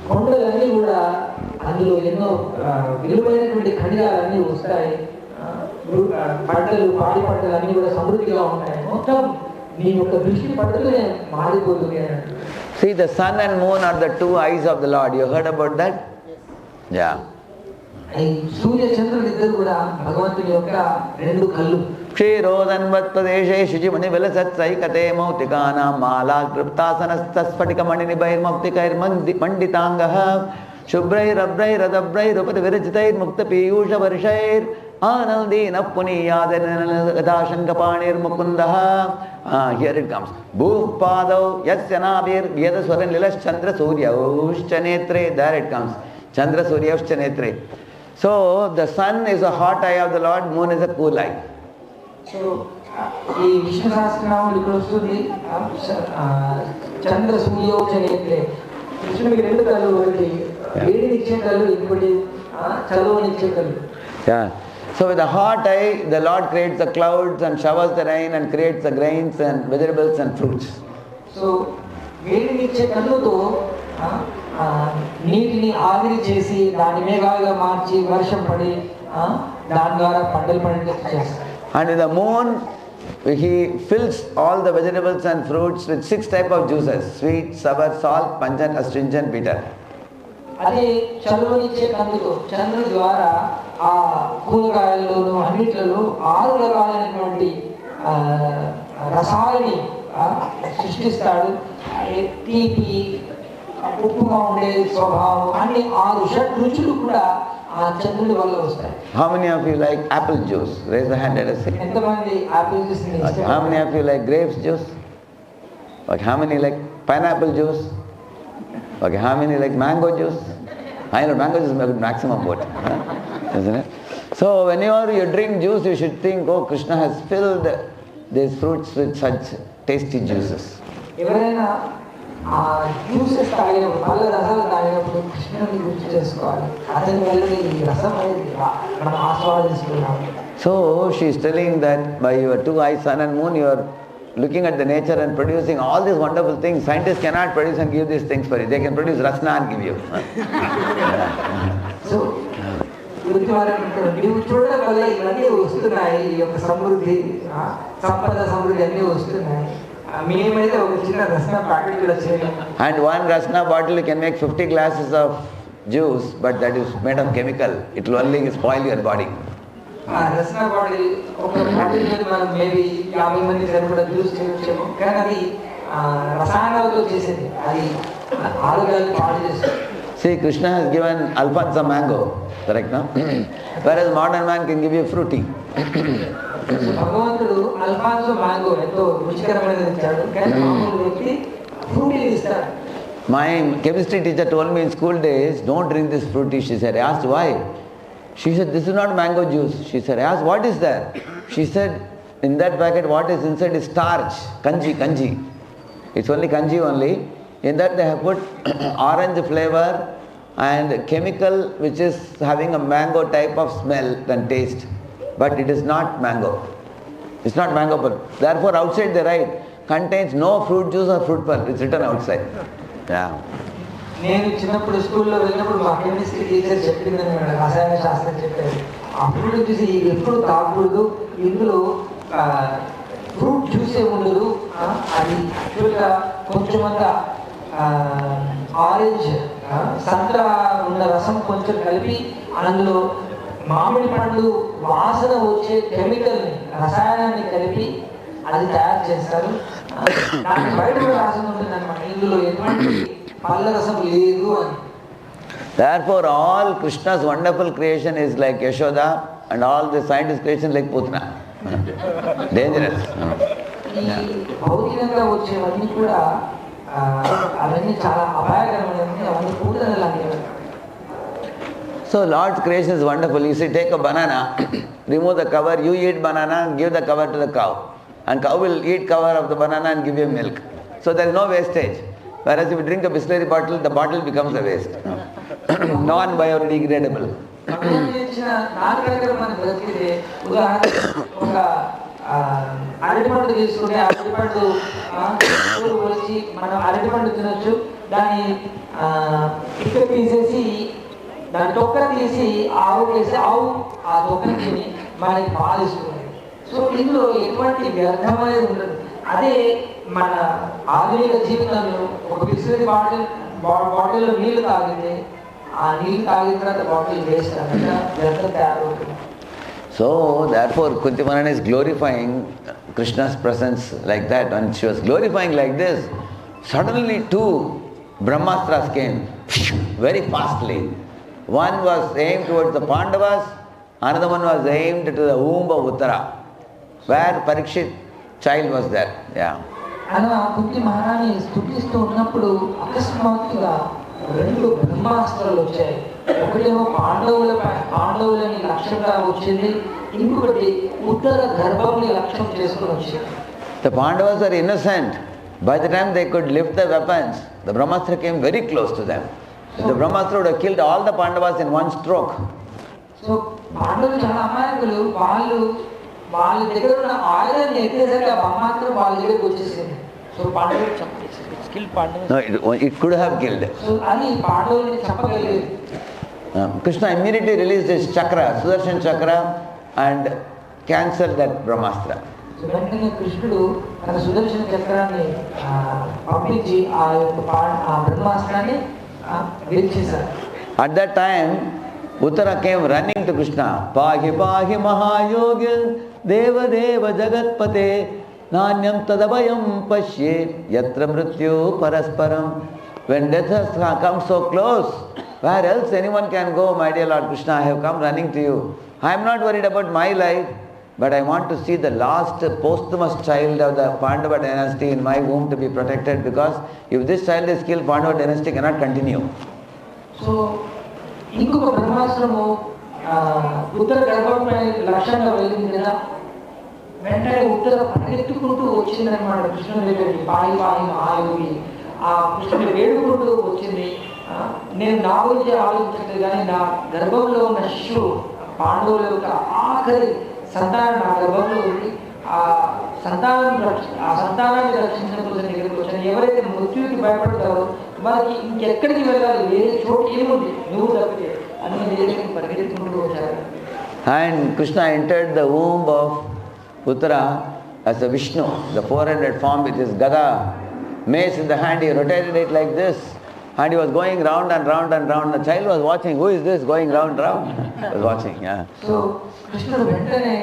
కొండలన్నీ కూడా అందులో ఎన్నో విలువైనటువంటి ఖనిజాలన్నీ వస్తాయి, పంటలు పాడి పంటలు అన్నీ కూడా సమృద్ధిగా ఉంటాయి. మొత్తం నీ యొక్క దృష్టి పడుతూనే మారిపోతుంది. See, the sun and moon are the two eyes of the Lord. You heard about that? Yeah. సూర్య చంద్రులు ఇద్దరు కూడా భగవంతుని యొక్క రెండు కళ్ళు. క్షీరోదన్వత్పదేశే శుచిమణి విలసత్సైకతే మౌక్తికానాం మాలా కృప్తాసనస్తస్ఫటికమణినిభైర్మౌక్తికైర్మండితాంగః శుభ్రైరభ్రైరదభ్రైరుపతి విరచితైర్ముక్తపీయూషవర్షైర్ ఆనందీనః పునీయాదశంకపాణిర్ముకుందః. Here it comes. భూపాదౌ యస్య నాభిర్వ్యదస్వరనిలశ్చంద్ర సూర్యౌశ్చ నేత్రే. There it comes. Chandra Suryavಶ್ಚ netre. So the sun is a hot eye of the Lord, moon is a cool eye. So ఈ విష్ణు సహస్రనామం ఇక్కడ వస్తుంది, చంద్ర సూర్యౌశ్చ నేత్రే. కృష్ణుడికి రెండు కళ్ళు, ఒకటి వేడినిచ్చే కళ్ళు, ఇంకోటి చలువనిచ్చే కళ్ళు. Yeah. So with a hot eye, the Lord creates the clouds and showers the rain and creates the grains and vegetables and fruits. So వేడినిచ్చే కళ్ళుతో నీటిని ఆవిరి చేసి దాని మేఘాలుగా మార్చి వర్షం పడి దాని ద్వారా పంటలు పండించేట్టు చేస్తారు. And with the moon, he fills all the vegetables and fruits with 6 types of juices: sweet, sour, salt, pungent, astringent, bitter. అదే చలువనిచ్చే కన్నుతో చంద్రుడి ద్వారా ఆ కూరగాయల్లోనూ అన్నిట్లలో 6 రకాలైనటువంటి రసాలని సృష్టిస్తాడు. తీపి, ఉప్పుగా ఉండే స్వభావం, అన్ని 6 షట్ రుచులు కూడా ఆ చంద్రుడి వల్ల వస్తాయి. How many of you like apple juice? Raise the hand, let us see. ఎంతమంది apple juice Okay. How many of you like grapes juice? Okay. How many like pineapple juice? Okay. How many like mango juice? I know mango juice is maximum vote, isn't it? So whenever you drink juice, you should think, oh, Krishna has filled these fruits with such tasty juices. ఎవరైనా ఆ juices తాగినప్పుడు, పళ్ళ రసాలు తాగినప్పుడు కృష్ణుని గుర్తు చేసుకోవాలి. అతని వల్ల ఈ రసం అనేది మనం ఆస్వాదిస్తున్నాం. So she is telling that by your two eyes, sun and moon, you are looking at the nature and producing all these wonderful things. Scientists cannot produce and give these things for you. They can produce rasna and give you. So నువ్వు చూడడం వల్ల ఇవన్నీ వస్తున్నాయి, ఈ యొక్క సమృద్ధి, సంపద సమృద్ధి అన్నీ వస్తున్నాయి. మేమైతే ఒక చిన్న రసన ప్యాకెట్ కూడా చేయలేము. And one rasna bottle can make 50 glasses of juice, but that is made of chemical. It will only spoil your body. రసన బాటిల్ ఒక బాటిల్ మీద మనం మేబీ 50 మంది సరిపడా జ్యూస్ చేయొచ్చేమో, కానీ అది రసాయనాలతో చేసేది, అది ఆరోగ్యాన్ని పాడు చేస్తుంది. See, Krishna has given Alfonso mango, correct, no? Whereas modern man can give you fruity. భగవంతుడు అల్ఫాన్సో మ్యాంగో ఎంతో రుచికరమైనది ఇచ్చాడు, కానీ మామూలు వ్యక్తి ఫ్రూటీ ఇస్తాడు. My chemistry teacher told me in school days, don't drink this fruity. She said, I asked why. She said, this is not mango juice. She said, I asked, what is there? She said, in that packet what is inside is starch, kanji. It's only kanji only. In that they have put orange flavor and chemical which is having a mango type of smell and taste. But it is not mango. It's not mango pulp. Therefore outside they write, contains no fruit juice or fruit pulp. It's written outside. Yeah. నేను చిన్నప్పుడు స్కూల్లో వెళ్ళినప్పుడు మా chemistry teacher చెప్పిందని, రసాయన శాస్త్రం చెప్పారు, ఆ ఫ్రూట్ చూసి ఎప్పుడు తాగకూడదు, ఇందులో ఫ్రూట్ జ్యూసే ఉండదు, అది యాక్చువల్గా కొంచెమంతా ఆరెంజ్ సంత్రా ఉన్న రసం కొంచెం కలిపి అందులో మామిడి పండు వాసన వచ్చే కెమికల్ని, రసాయనాన్ని కలిపి అది తయారు చేస్తారు. దాని బయట కూడా రాసి ఉంటుంది అనమాట, ఇందులో ఎటువంటి పళ్ళ రసం లేదు అని. Therefore all Krishna's wonderful creation is like Yashoda and all the scientist creation like Putna. Dangerous. ఈ భౌతికంగా వచ్చేవన్నీ కూడా అవన్నీ చాలా అపాయకరమైనవి, అవన్నీ పూతన లాంటివి. So Lord's creation is wonderful. You see, take a banana, remove the cover, you eat banana, give the cover to the cow. And cow will eat cover of the banana and give you milk. So there is no wastage. Whereas if you drink a Bisleri bottle, the bottle becomes a waste. Non-biodegradable. అరటిపండు తీసుకుని అరటిపండు వచ్చి మనం అరటిపండు తినొచ్చు, దాన్ని పిక్క తీసేసి దాని తొక్కన తీసి ఆవు వేసి ఆవు ఆ తొక్కని తిని మనకి పాలిస్తుంది. సో ఇందులో ఎటువంటి వ్యర్థమనేది ఉండదు. అదే మన ఆధునిక జీవితంలో ఒక బిస్లరీ బాటిల్లో నీళ్లు తాగితే ఆ నీళ్ళు తాగిన తర్వాత బాటిల్ వేస్ట్ అనగా వ్యర్థం తయారవుతుంది. So therefore Kunti Maharani is glorifying Krishna's presence like that. When she was glorifying like this, suddenly two Brahmastras came very fastly. One was aimed towards the Pandavas, another one was aimed to the womb of Uttara, where Parikshit child was there. Yeah. అలా కుంతి మహారాణి స్తుతిస్తూ ఉన్నప్పుడు అకస్మాత్తుగా రెండు బ్రహ్మాస్త్రాలు వచ్చాయి. ఒకటేమో పాండవులని లక్ష్యంగా వచ్చింది, ఇంకొకటి ఉత్తర గర్భంని లక్ష్యం చేసుకుని వచ్చింది. The Pandavas are innocent. By the time they could lift the weapons, the Brahmastra came very close to them. The Brahmastra would have killed all the Pandavas in one stroke. So పాండవులు చాలా అమాయకులు, వాళ్ళ దగ్గర ఉన్న ఆయుధాన్ని ఎత్తేసరికి ఆ బ్రహ్మాస్త్రం వాళ్ళ దగ్గరికి వచ్చేసింది. సో పాండవులు No, it could have killed. So అది పాండవుల్ని చెప్పగలిగేది. Krishna immediately released his chakra, Sudarshan chakra, and cancelled that Brahmastra. వెంటనే కృష్ణుడు తన సుదర్శన చక్రాన్ని పంపించి ఆ బ్రహ్మాస్త్రాన్ని విడిచేశారు. At that time, Uttara came running to Krishna. Pahi pahi mahayogya deva deva jagatpate nanyam tadabhayam pashye yatra mrityu parasparam. When death has come so close, where else anyone can go, my dear Lord Krishna? I have come running to you. I am not worried about my life, but I want to see the last posthumous child of the Pandava dynasty in my womb to be protected, because if this child is killed, Pandava dynasty cannot continue. So ఇంకొక బ్రహ్మాస్త్రము ఉత్తర గర్భంపై లక్ష్యంగా వెళ్ళింది కదా. వెంటనే ఉత్తర పరిగెత్తుకుంటూ వచ్చిందనమాట కృష్ణుడి దగ్గరికి. పాయి పాయి మహాయోగి ఆ కృష్ణుడి వేడుకుంటూ వచ్చింది. నేను నా గురించి ఆలోచించలేదు కానీ నా గర్భంలో ఉన్న శిశువు పాండవుల యొక్క ఆఖరి సంతానం నా గర్భంలో ఉంది. ఆ సంతానాన్ని రక్షించడం కోసం దగ్గరికి వచ్చాను. ఎవరైతే మృత్యువుకి భయపడతారో మనకి ఇంకెక్కడికి వెళ్ళాలి, వేరే చోటు ఏముంది నువ్వు తప్పితే అని దగ్గరికి పరిగెత్తుకుంటూ వచ్చారు. And Krishna entered the womb of Uttara as a Vishnu, the four-handed form with his gada, mace in the hand. He rotated it like this, and he was going round and round and round. The child was watching. Who is this going round round? He was watching. Yeah. So కృష్ణుడు వెంటనే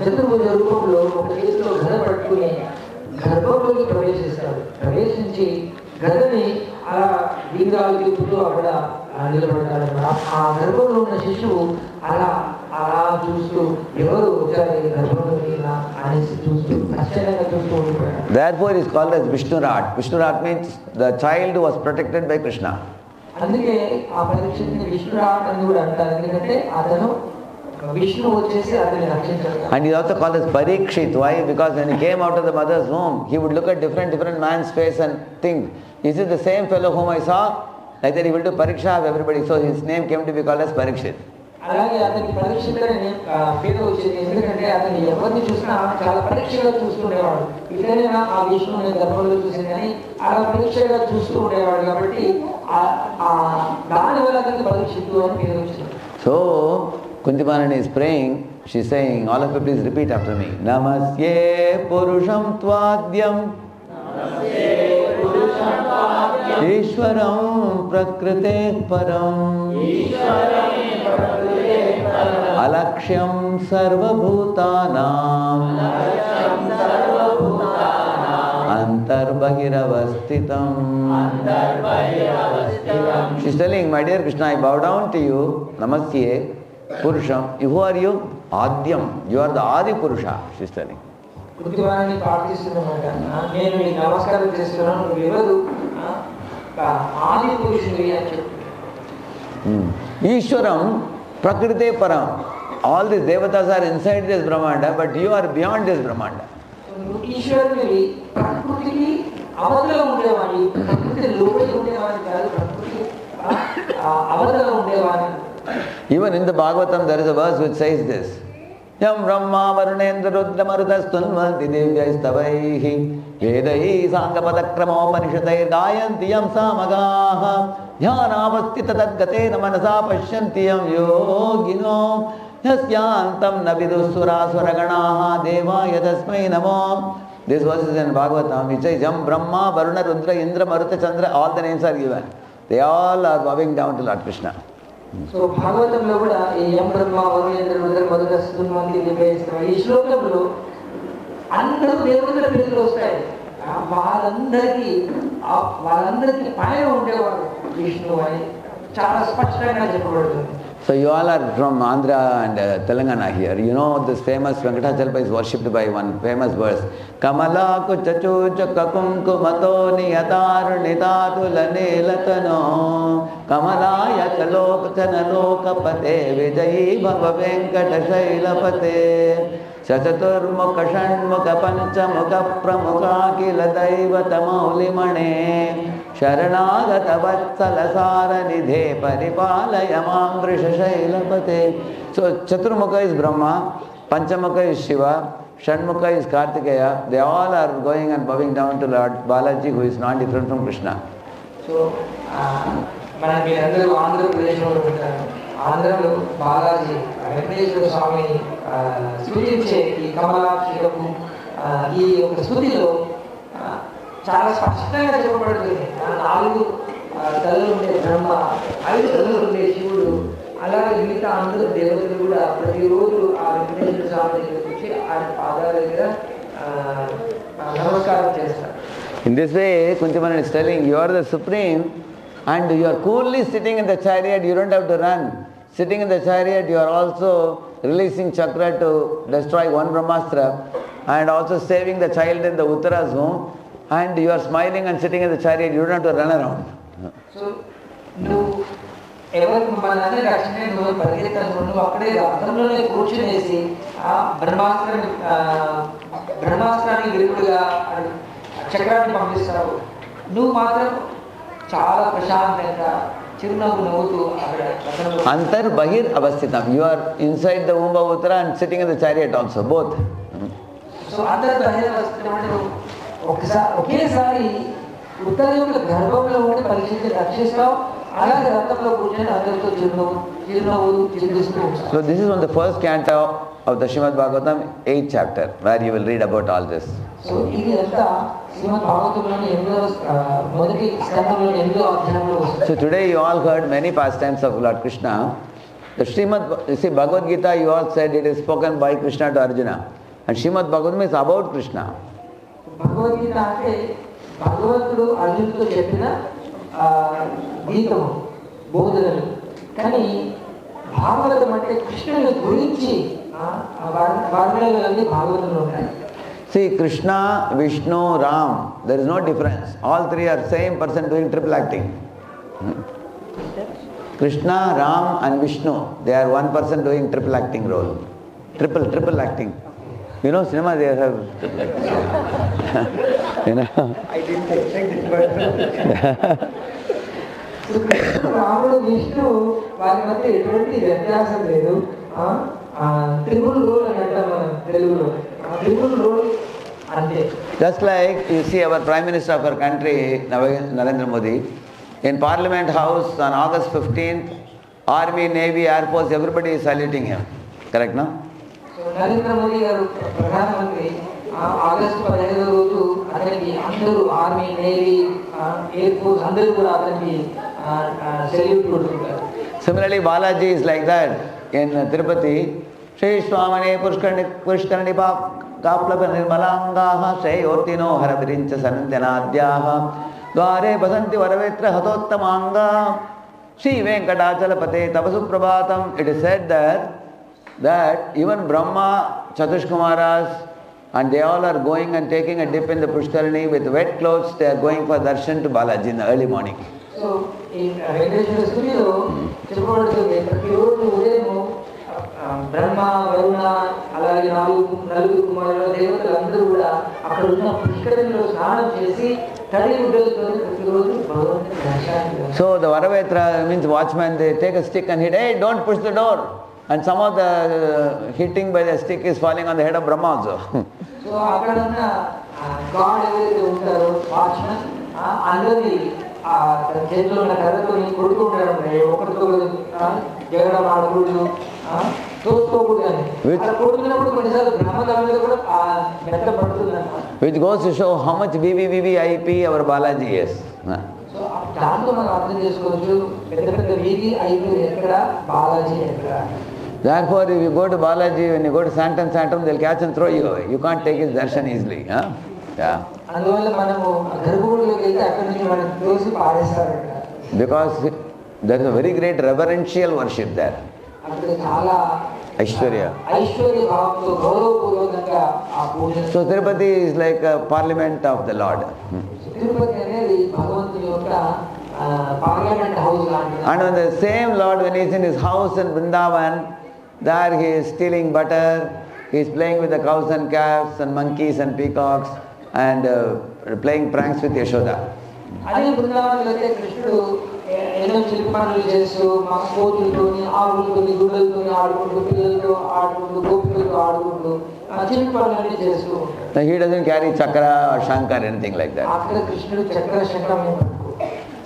చతుర్భుజ రూపంలో ఒక చేతిలో గద పట్టుకుని గర్భంలోకి ప్రవేశిస్తాడు. ప్రవేశించి గదని అలా వీరాలు తిప్పుతూ అక్కడ నిలబడతాడు. ఆ గర్భంలో ఉన్న శిశువు అలా అలా చూస్తూ ఎవరు వచ్చారు గర్భంలోకి అనేసి చూస్తూ ఆశ్చర్యంగా చూస్తూ ఉండిపోయాడు. Therefore he is called as Vishnurat. Vishnurat means the child was protected by Krishna. అందుకే ఆ పరీక్షని విష్ణురాట్ అని కూడా అంటారు. ఎందుకంటే అతను విష్ణు వచ్చేసి అతన్ని రక్షించాడు. And he is also called as Parikshit. Why? Because when he came out of the mother's womb, he would look at different man's face and think, is it the same fellow whom I saw? Like that he will do pariksha of everybody. So his name came to be called as Parikshit. అలాగే అతనికి పరీక్షలని పేరు వచ్చింది. ఎందుకంటే అతను ఎవరిని చూసినా చాలా పరీక్షగా చూస్తుండేవాడు. ఇతనైనా ఆ విష్ణుని గర్భంలో చూసింది కానీ అలా పరీక్షగా చూస్తూ ఉండేవాడు. కాబట్టి దానివల్ల అతనికి పరీక్షిత్తు అని పేరు వచ్చింది. So Kuntimanani is praying. She is saying, all of you please repeat after me. Namasye Purusham Tvadyam Ishwaram Prakrite Param Alaksham Sarvabhutanam Antarbhagiravasthitam. She is telling, my dear Krishna, I bow down to you. Namasye Purusham. Who are you? Adyam. You are the Adi Purusha, she is telling. కృతివాణి ప్రార్థిస్తున్నమాట. నేను నీకు నమస్కారం చేస్తున్నాను, నువ్వు ఎవరు? ఆది పురుషుడివి అని చెప్పు. Ishwaram Prakrite Param. All these devatas are inside this Brahmanda, but you are beyond this Brahmanda. ఈశ్వరుడివి ప్రకృతికి అవతల ఉండేవాడి, ప్రకృతి లోపలి ఉండేవాడి కాదు, ప్రకృతికి అవతల ఉండేవాడి. Even in the Bhagavatam there is a verse which says this. Yam Brahma Varunendra Rudra Marudastunvanti Divyaistavaihi Vedaihi Sangapadakramopanishatair Gayanti Yam Samagaha Dhyanavastita Tadgatena Manasa Pashyanti Yam Yogino Yasyantam Navidussuraswaraganaha Devaya Tasmai Namo. This verse is in Bhagavatam. It says Yam Brahma Varuna Rudra Indra Maruta Chandra, all the names are given. They all are bowing down to Lord Krishna. So భాగవతంలో కూడా ఈ యం బ్రహ్మ వరుణేంద్ర రుద్ర మధురస్తున్వంతి దివ్యైస్తవ ఈ శ్లోకంలో అందరూ దేవుళ్ళ పేర్లు వస్తాయి. వాళ్ళందరికీ పైన ఉండేవాడు విష్ణు అని చాలా స్పష్టంగా చెప్పబడుతుంది. So you all are from Andhra and Telangana here. You know this famous Venkatachalpa is worshipped by one famous verse. Kamala kuchachucha kunkumato niyatarunitaatulanelatono Kamalaya chalokachanalokapate vijayi bhava venkatashilapate Sachaturmukha Shanmukha Panchamukha Pramukha Kila Daivatamaulimane Sharanagata Vatsala Saranidhe Paripalaya Mam Vrishashailapate. So Chaturmukha is Brahma, Panchamukha is Shiva, Shanmukha is Kartikeya. They all are going and bowing down to Lord Balaji, who is not different from Krishna. So మనకి అందరూ ఆంధ్రప్రదేశ్లో ఉంటారు. ఆంధ్రలో బాలాజీ వెంకటేశ్వర స్వామిని స్తుతించే ఈ కమలాక్షిరము ఈ యొక్క స్తుతిలో చాలా స్పష్టంగా చెప్పబడుతుంది. 4 తలలు ఉండే బ్రహ్మ, 5 తలలు ఉండే శివుడు, అలాగే మిగతా అందరూ దేవతలు కూడా ప్రతిరోజు ఆ వెంకటేశ్వర స్వామి దగ్గరికి వచ్చి ఆయన పాదాల దగ్గర నమస్కారం చేస్తారు. In this way, Kuntimanani is telling, you are the supreme and you are coolly sitting in the chariot, you don't have to run. Sitting in the chariot, you are also releasing chakra to destroy one Brahmastra and also saving the child in the Uttara's womb, and you are smiling and sitting in the chariot, you don't have to run around. So, నువ్వు ఎవరు మనల్ని రక్షణ నువ్వు పరిగెత్తాను, నువ్వు అక్కడే రథంలోనే కూర్చునేసి బ్రహ్మాస్త్రానికి విరుగుడుగా చక్రాన్ని పంపిస్తావు, నువ్వు మాత్రం చాలా ప్రశాంతంగా చిరునవ్వు నవ్వుతూ అక్కడ అంతర్ బహిర్ అవస్థితం. You are inside the womb of Uttara and sitting in the chariot also, both. So అంతర్ బహిర్ అవస్థితం అంటే ఒకేసారి ఉత్తర యొక్క గర్భంలో ఉండి పరీక్షించి రక్షిస్తావు, అలాగే రథంలో కూర్చొని అందరితో చిరునవ్వులు చిందిస్తూ ఉంటావు. So this is one of the first canto of the Srimad Bhagavatam, 8th chapter, where you will read about all this. So ఇది అంతా శ్రీమద్ భాగవతంలోని 8వ మొదటి స్కంధంలోని 8వ అధ్యాయంలో వస్తుంది. So today you all heard many pastimes of Lord Krishna. The see Bhagavad Gita, you all said it is spoken by Krishna to Arjuna, and Srimad Bhagavatam is about Krishna. Bhagavad Gita అంటే భగవంతుడు అర్జునుడితో చెప్పిన గీతము, బోధనలు. కానీ భాగవతం అంటే కృష్ణుని గురించి వర్ణనలన్నీ భాగవతంలో ఉంటాయి. See, Krishna, Vishnu, Ram, there is no difference. All three are same person doing triple acting. Krishna, Ram and Vishnu, they are one person doing triple acting role. Triple acting. You know, cinema, they have triple acting. You know? I didn't expect it, but రాముడు విష్ణు వారి మధ్య ఎటువంటి వ్యత్యాసం లేదు. Triple role అని అంటాం మనం తెలుగులో. త్రిపుల్ రోల్ అంటే Just like you see our Prime Minister of our country, Narendra Modi, in Parliament House on August 15th, Army, Navy, Air Force, everybody is saluting him. Correct, no? Narendra Modi గారు ప్రధానమంత్రి August 15వ రోజు అతనికి అందరూ army, navy, air force అందరూ కూడా అతనికి salute కొడుతుంటారు. Similarly, Balaji is like that. In Tirupati, Shri Swamane Pushkarani Kaplapa Nirmalangaha Shreyortino Haravirincha Sanantanadhyaha Dware Basanti Varavetra Hatottamanga Shri Venkatachalapate Tapasuprabhatam. It is said that even Brahma, Chatushkumaras, and they all are going and taking a dip in the Pushkarani with wet clothes. They are going for darshan to Balaji in the early morning. So ఈ వెంకటేశ్వర స్థుతిలో చెప్పబడుతుంది ప్రతిరోజు ఉదయం బ్రహ్మ, వరుణ, అలాగే నలుగురు కుమారుల దేవతలు అందరూ కూడా అక్కడ ఉన్న పుష్కరిణిలో స్నానం చేసి తడి గుడ్డలతో ప్రతిరోజు భగవంతుని దర్శనానికి. So the Varavetra means watchman, they take a stick and hit, hey, don't push the door. And some of the hitting by the stick is falling on the head of Brahma also. So అక్కడ ఉన్న God ఎవరైతే ఉంటారో watchman అందరినీ చేతిలో ఉన్న కర్రతో కొడుతుంటారు. ఒకరితో జగడం ఆడకూడదు, తోసుకోకూడదు అని అలా కొడుతున్నప్పుడు కొన్నిసార్లు బ్రహ్మల మీద కూడా మెత్త పడుతుంది అన్నమాట. Which goes to show how much VVVVIP our Balaji is. So దాంతో మనం అర్థం చేసుకోవచ్చు పెద్ద పెద్ద VVIP ఎక్కడ, బాలాజీ ఎక్కడ. Therefore, if you go to Balaji, when you go to Santam, they'll catch and throw you away. You can't take his darshan easily. Yeah. అందువల్ల మనము గర్భగుడిలోకి వెళ్తే అక్కడి నుంచి మనం తోసి పారేస్తారు. Because there is a very great reverential worship there. అక్కడ చాలా ఐశ్వర్య భావంతో గౌరవపూర్వకంగా ఆ పూజ. So Tirupati is like a parliament of the Lord. Tirupati అనేది భగవంతుని యొక్క పార్లమెంట్ హౌస్ లాంటిది. And when the same Lord, when he is in his house in Vrindavan, there he is stealing butter, he is playing with the cows and calves and monkeys and peacocks and playing pranks with Yashoda. అదే బృందావనంలో అయితే కృష్ణుడు ఎన్నో చిలిపి పనులు చేస్తూ మా కోతులతోని, ఆవులతోని, గుడ్డలతోని ఆడుకుంటూ, పిల్లలతో ఆడుకుంటూ, గోపికలతో ఆడుకుంటూ చిలిపి పనులన్నీ చేస్తూ. He doesn't carry chakra or shankar, anything like that. అక్కడ కృష్ణుడు చక్ర శంఖం.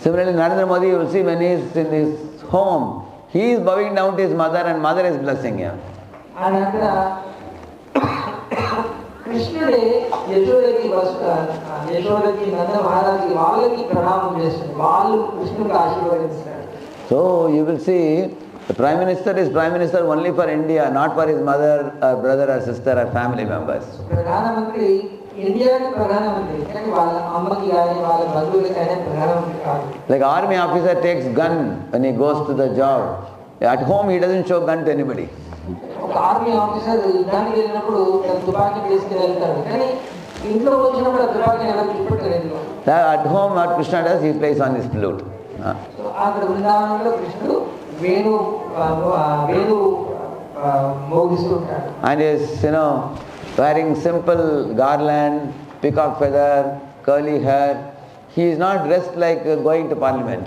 Similarly, Narendra Modi, you will see when he is in his home, he is bowing down to his mother and mother is blessing him. And అక్కడ కృష్ణుడే యశోదకి నంద మహారాజుకి వాళ్ళకి ప్రణామం చేస్తుంది, వాళ్ళు కృష్ణుడికి ఆశీర్వదిస్తారు. So you will see the Prime Minister is Prime Minister only for India, not for his mother or brother or sister or family members. ప్రధానమంత్రి ఇండియాకి ప్రధానమంత్రి, కానీ వాళ్ళ అమ్మకి కానీ వాళ్ళ బంధువులకి కానీ ప్రధానమంత్రి కాదు. Like army officer takes gun when he goes to the job. At home he doesn't show gun to anybody. ఒక ఆర్మీ ఆఫీసర్ యుద్ధానికి వెళ్ళినప్పుడు తుపాకీ తీసుకుని వెళ్తాడు, కానీ ఇంట్లో వచ్చినప్పుడు ఆ తుపాకీని ఎలా చూపెట్టలేదు. At home what Krishna does, he plays on his flute. So అక్కడ బృందావనంలో కృష్ణుడు వేణు మోగిస్తూ ఉంటాడు. And he is, wearing simple garland, peacock feather, curly hair. He is not dressed like going to parliament.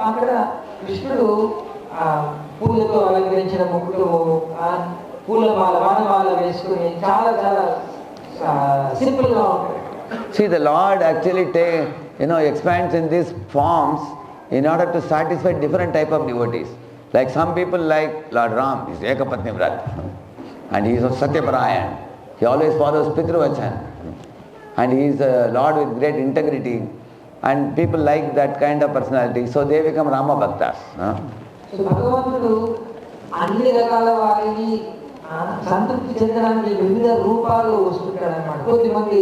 అక్కడ కృష్ణుడు పూలతో అలంకరించిన ముక్కులు, పూలమాల వానమాల వేసుకుని చాలా చాలా సింపుల్ గా ఉంటాడు. See, the Lord actually expands in these forms in order to satisfy different type of devotees. Like some people like Lord Ram, he is Ekapatni Vrat, and he is of Satyaparayan. He always follows Pitruvachan, and he is a Lord with great integrity, and people like that kind of personality, so they become Rama Bhaktas. So భగవంతుడు అన్ని రకాల వారిని సంతృప్తి చెందడానికి వివిధ రూపాల్లో వస్తుంటాడు అన్నమాట. కొద్దిమంది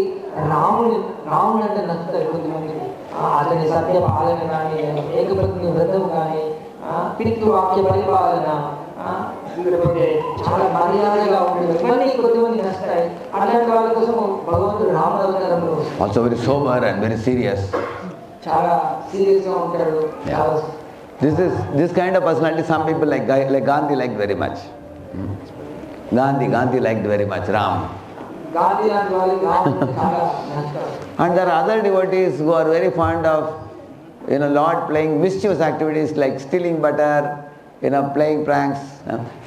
రాముడు అంటే నచ్చుతాడు, కొద్దిమంది అతని సత్య పాలన కానీ, ఏకపత్ని వ్రతం కానీ, పితృవాక్య పరిపాలన, లేకపోతే చాలా మర్యాదగా ఉంటుంది, ఇవన్నీ కొద్దిమంది నచ్చుతాయి. అలాంటి వాళ్ళ కోసం భగవంతుడు రాముడు అవతారంలో Also very sober and very serious. చాలా సీరియస్ గా ఉంటాడు. This kind of personality some people like Gandhi liked very much. Gandhi liked very much Ram. And there are other devotees who are very fond of Lord playing mischievous activities like stealing butter, playing pranks.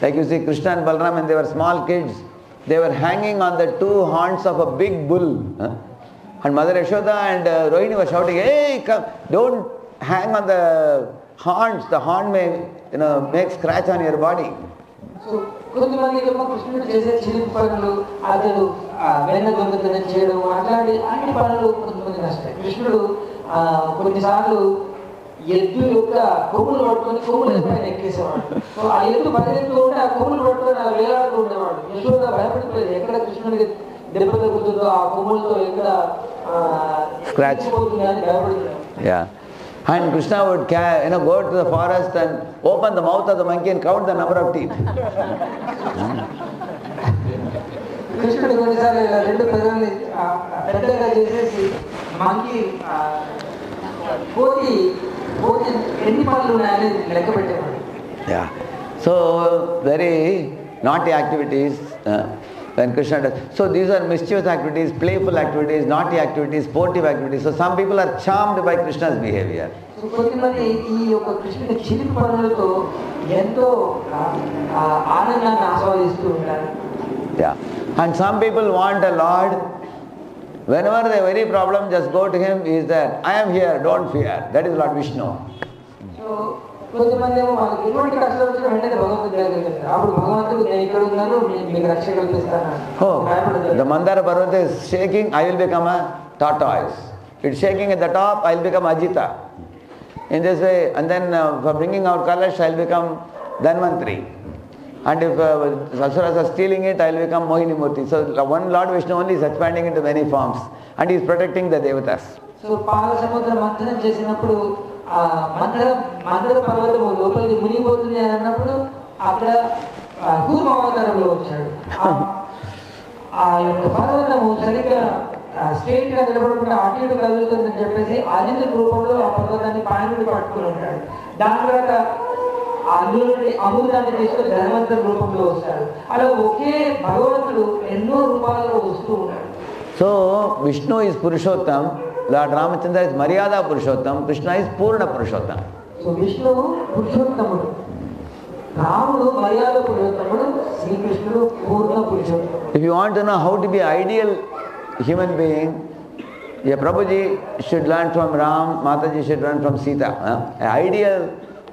Like you see Krishna and Balram, when they were small kids, they were hanging on the two horns of a big bull. And Mother Yashoda and Rohini were shouting, "Hey, come, don't hang on the horns. The horn may make scratch on your body." So కొంతమంది కృష్ణుడు చేసే చిలిపి పనులు, అతడు వెన్న దొంగతనం చేయడం, అట్లాంటి అన్ని పనులు కొంతమంది నష్టాయి. కృష్ణుడు కొన్నిసార్లు ఎద్దు యొక్క కొమ్ములు పట్టుకొని కొమ్ములు పైన ఎక్కేసేవాడు. సో ఆ ఎద్దు పరిగెత్తు ఉంటే ఆ కొమ్ములు పట్టుకొని అలా వేలాడుతూ ఉండేవాడు. యశోద భయపడిపోయేది, ఎక్కడ కృష్ణుడికి దెబ్బ తగ్గుతుందో, ఆ కొమ్ములతో ఎక్కడ స్క్రాచ్ పోతుంది అని భయపడుతున్నాడు. And Krishna would go to the forest and open the mouth of the monkey and count the number of teeth. కృష్ణుడు కొన్నిసార్లు ఇలా రెండు పెదవుల్ని పెద్దగా చేసేసి మంకీ కోతి ఎన్ని పనులు ఉన్నాయని లెక్క పెట్టేవాడు. So very naughty activities when Krishna does. So these are mischievous activities, playful activities, naughty activities, sportive activities. So some people are charmed by Krishna's behavior. So కొంతమంది ఈ యొక్క కృష్ణుడి చిలిపి పనులతో ఎంతో ఆనందాన్ని ఆస్వాదిస్తూ ఉంటారు. And some people want a Lord, whenever they have any problem, just go to him, he is there. I am here, don't fear. That is Lord Vishnu. So కొంతమంది ఏమో వాళ్ళకి ఎటువంటి కష్టాలు వచ్చినా వెంటనే భగవంతుడి దగ్గరికి వెళ్తారు. అప్పుడు భగవంతుడు నేను ఇక్కడ ఉన్నాను, మీకు రక్షణ కల్పిస్తాను. The Mandara Parvata is shaking, I will become a tortoise. It's shaking at the top, I will become Ajita. In this way, and then for bringing out Kalash, I will become Dhanvantri. And if Asuras are stealing it, I will become Mohini Murti. So one Lord Vishnu only is expanding into many forms, and he is protecting the Devatas. So పాల సముద్రం మంథనం చేసినప్పుడు మందర పర్వతము లోపలికి మునిగిపోతుంది అని అన్నప్పుడు అక్కడ కూర్మ అవతారంలో వచ్చాడు. ఆ యొక్క పర్వతము సరిగ్గా స్ట్రైట్ గా నిలబడకుండా అటు ఇటు కదులుతుందని చెప్పేసి అనింద్ర రూపంలో ఆ పర్వతాన్ని పాయనుడి పట్టుకుని ఉంటాడు. దాని తర్వాత అందులో నుండి అమృతాన్ని తీసుకొని ధనవంతుడి రూపంలో వస్తాడు. అలా ఒకే భగవంతుడు ఎన్నో రూపాలలో వస్తూ ఉన్నాడు. So Vishnu is Purushottam, Lord Ramachandra is Maryada Purushottam, Krishna is Purna Purushottam. So Vishnu Purushottammudu, Ramudu Maryada Purushottammudu, Sri Krishnudu Purna Purushottam. If you want to know how to be an ideal human being, Prabhuji should learn from Ram, Mataji should learn from Sita. An ideal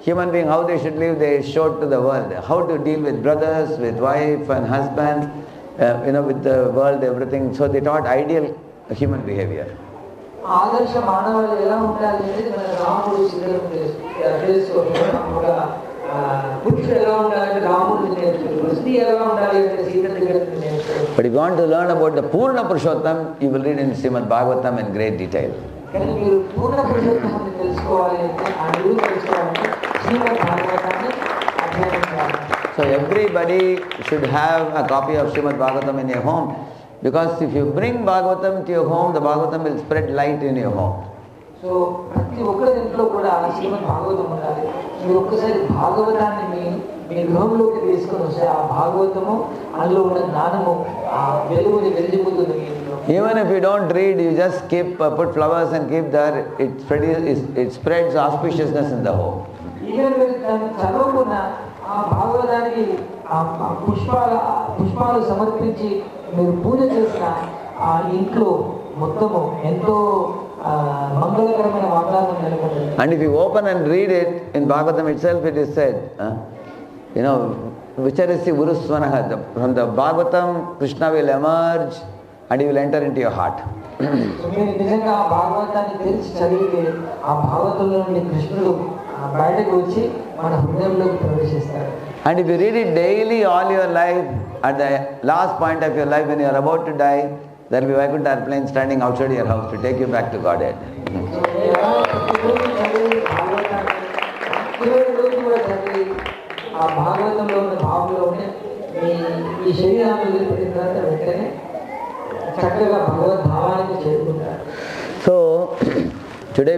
human being, how they should live, they showed to the world. How to deal with brothers, with wife and husband, with the world, everything. So they taught ideal human behavior. ఆదర్శ మానవాళి ఎలా ఉండాలి అనేది మన రాముడు పురుషుడు ఎలా ఉండాలంటే రాముడు నేర్చుకోవాలి, స్త్రీ ఎలా ఉండాలి అంటే సీత దగ్గర నేర్చుకోవాలి. But if you want to learn about the Purna Purushottam, you will read in Srimad Bhagavatam in great detail. కానీ మీరు పూర్ణ పురుషోత్తమాన్ని తెలుసుకోవాలి అంటే ఆ గురువు తెలుసుకోవాలంటే శ్రీమద్ భాగవతాన్ని అధ్యయనం చేయాలి. So everybody should have a copy of Srimad Bhagavatam in your home, because if you bring Bhagavatam to your home, the Bhagavatam will spread light in your home. So ప్రతి ఒక్కరి ఇంట్లో కూడా శ్రీమద్ భాగవతం ఉండాలి. మీరు ఒక్కసారి భాగవతాన్ని మీ మీ గృహంలోకి తీసుకొని వస్తే ఆ భాగవతము అందులో ఉన్న జ్ఞానము ఆ వెలుగుని వెలిగిపోతుంది మీ ఇంట్లో. Even if you don't read, you just keep put flowers and keep there, it spreads auspiciousness in the home. Even మీరు దాన్ని చదవకుండా ఆ భాగవతానికి ఆ పుష్పాలు సమర్పించి మీరు పూజ చేసిన ఆ ఇంట్లో మొత్తము ఎంతో మంగళకరమైన వాతావరణం నెలకొంటుంది. And if you open and read it in Bhagavatam itself, it is said, Vicharasya Guruswanaha, from the Bhagavatam, Krishna will emerge and he will enter into your heart. మీరు నిజంగా ఆ భాగవతాన్ని తెలిసి చదివితే ఆ భాగవతంలో నుండి కృష్ణుడు బయటకు వచ్చి మన హృదయంలోకి ప్రవేశిస్తాడు. And if you read it daily all your life, at the last point of your life when you are about to die, there will be Vaikuntha airplane standing outside your house to take you back to Godhead. ఆ భాగవతంలో ఉన్న భావంలో ఉంటే ఈ శరీరాన్ని వదిలిపెట్టిన తర్వాత వెంటనే చక్కగా భగవద్భావానికి చేరుకుంటారు. So today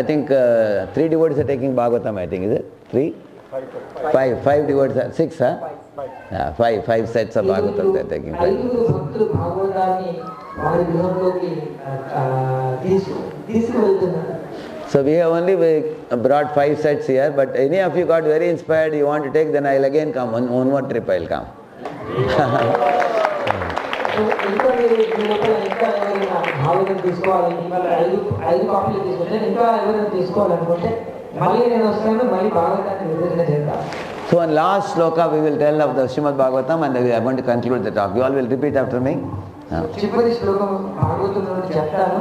I think 3 devotees are taking Bhagavatam, I think, is it? 3? 5 devotees, 6, huh? 5 sets of Bhagavatam they are taking. 5 భక్తులు భాగవతాన్ని వారి గృహంలోకి తీసుకువెళ్తున్నారు. So we have only brought 5 sets here, but any of you got very inspired, you want to take, then I will again come, one more trip I will come. ఇంకా మీరు ఇంకా ఎవరైనా భాగవతం తీసుకోవాలి, ఐదు కాపీలు తీసుకుంటే ఇంకా ఎవరైనా తీసుకోవాలనుకుంటే మళ్ళీ నేను వస్తాను, మళ్ళీ భాగవతాన్ని విభజన చేద్దాం. So one last shloka we will tell of the Srimad Bhagavatam and we are going to conclude the talk. You all will repeat after me. చివరి శ్లోకం భాగవతం నుండి చెప్తాను,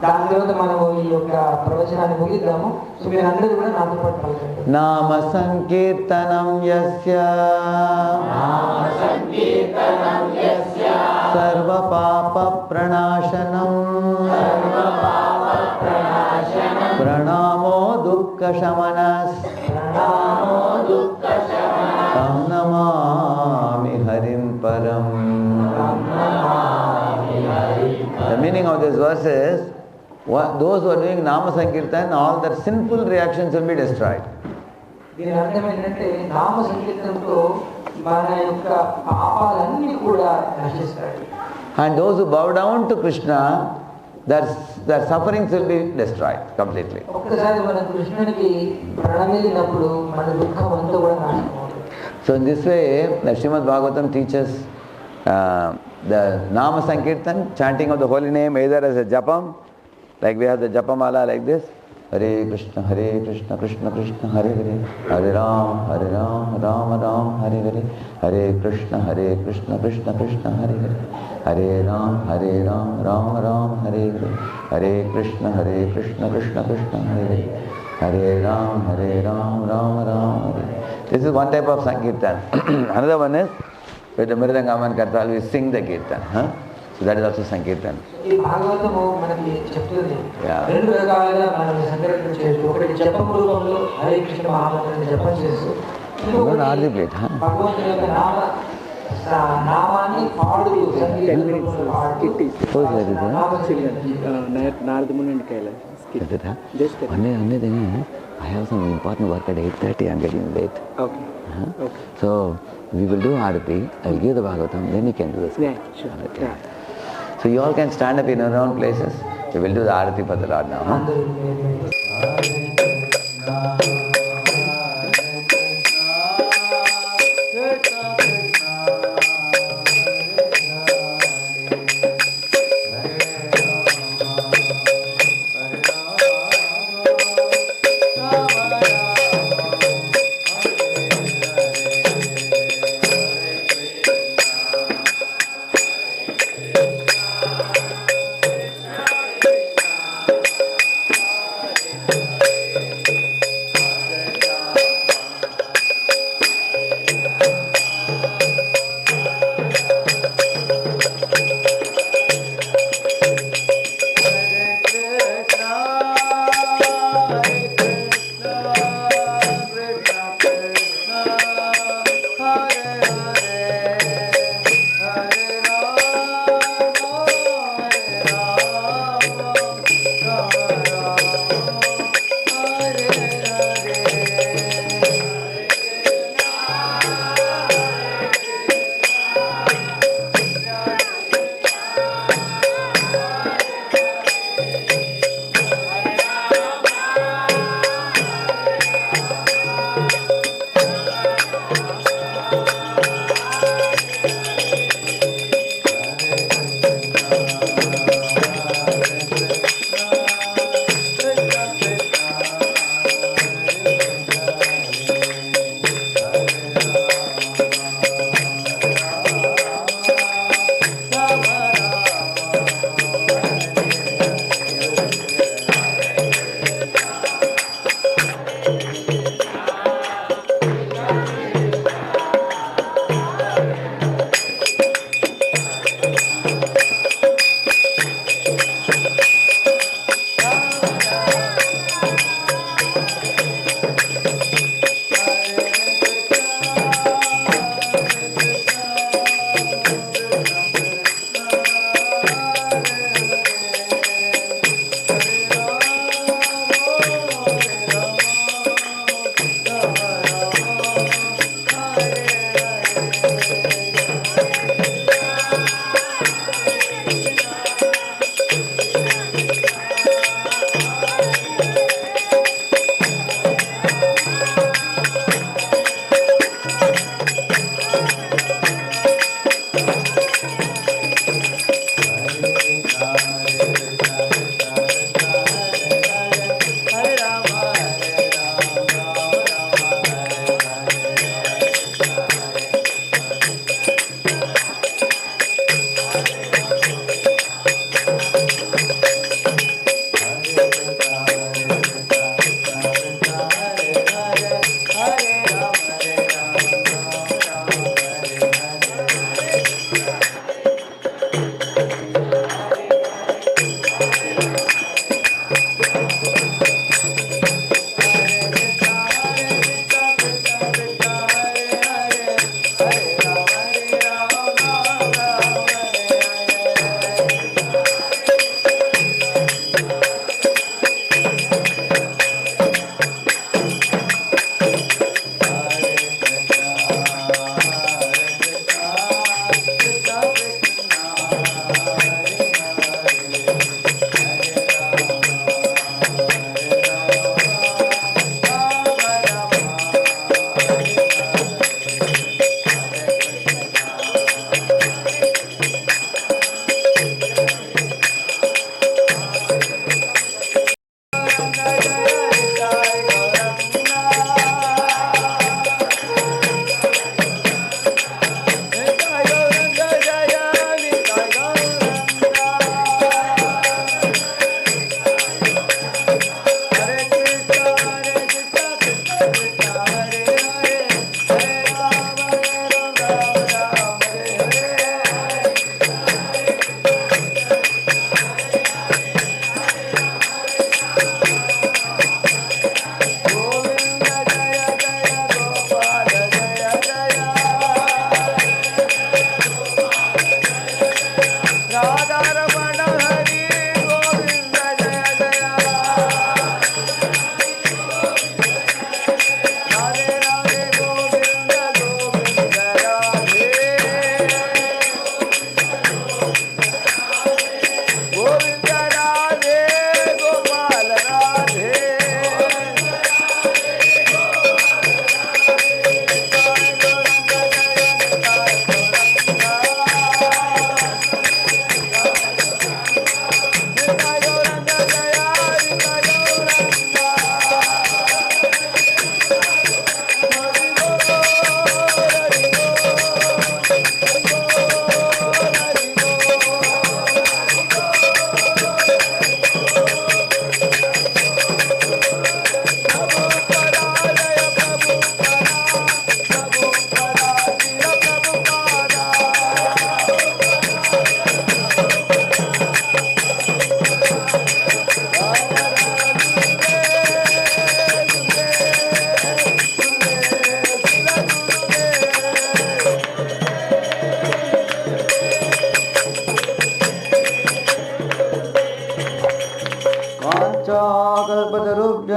దాని తర్వాత మనము ఈ యొక్క ప్రవచనాన్ని ముగిద్దాము. సో మీరు అందరూ కూడా నాతో పాటు పలకండి. నామ సంకీర్తనం యస్య సర్వ పాప ప్రణాశనం ప్రణామో దుఃఖ శమనస్ తం నమామి హరిం పరం. The meaning of this verse is, those who are doing Nama Sankirtan, all their sinful reactions will be destroyed. దీని అర్థం ఏంటంటే నామ సంకీర్తనతో మన యొక్క పాపాలన్నీ కూడా నశిస్తాయి. And those who bow down to Krishna, their sufferings will be destroyed completely. ఒక్కసారి మనం కృష్ణునికి ప్రణమిల్లినప్పుడు మన దుఃఖం అంతా కూడా నాశనం. So in this way, the Srimad Bhagavatam teaches the Nama Sankirtan, chanting of the holy name either as a japam, like we have the japamala like this, Hare Krishna, Krishna Krishna, Hare Hare, Hare Ram, Ram Ram, Hare Hare, Hare Krishna, Krishna Krishna, Hare Hare, Hare Ram, Ram Ram, Hare Hare, Hare Krishna, Krishna Krishna, Hare Hare, Hare Ram, Ram Ram, Hare. This is one type of Sankirtan. Another one is with the Mridangam and Kartal, we sing the Kirtan. So that is also Sankirtan. ఈ భాగవతము మనకి చెప్తుంది రెండు రకాలుగా మనం సంకీర్తన చేస్తూ, ఒకటి జపం రూపంలో హరే కృష్ణ మహామంత్రాన్ని జపం చేస్తూ, భగవంతుని యొక్క నామాన్ని పాడుతూ సంకీర్తన రూపంలో పాడుతూ Naradamuni and Kailash. Only thing is, I have some important work at 8:30, I am getting late. Okay. Okay. So we will do Arati, I will give the Bhagavatam, then you can do this. Yeah, sure. Okay. Yeah. So you all can stand up in your own places. We will do the Arati for the Lord now.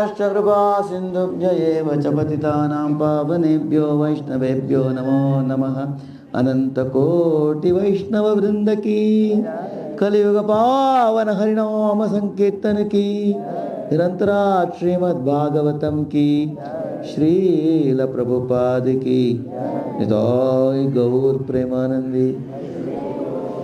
भक्तजनेभ्यश्च कृपा सिन्धुभ्य एव च पतितानां पावनेभ्यो वैष्णवेभ्यो नमो नमः। अनंत कोटि वैष्णव वृंद की कलियुग पावन हरिनाम संकीर्तन की निरंतरात श्रीमद् भागवतम की श्रील प्रभुपाद की निताय गौर प्रेमानंदी।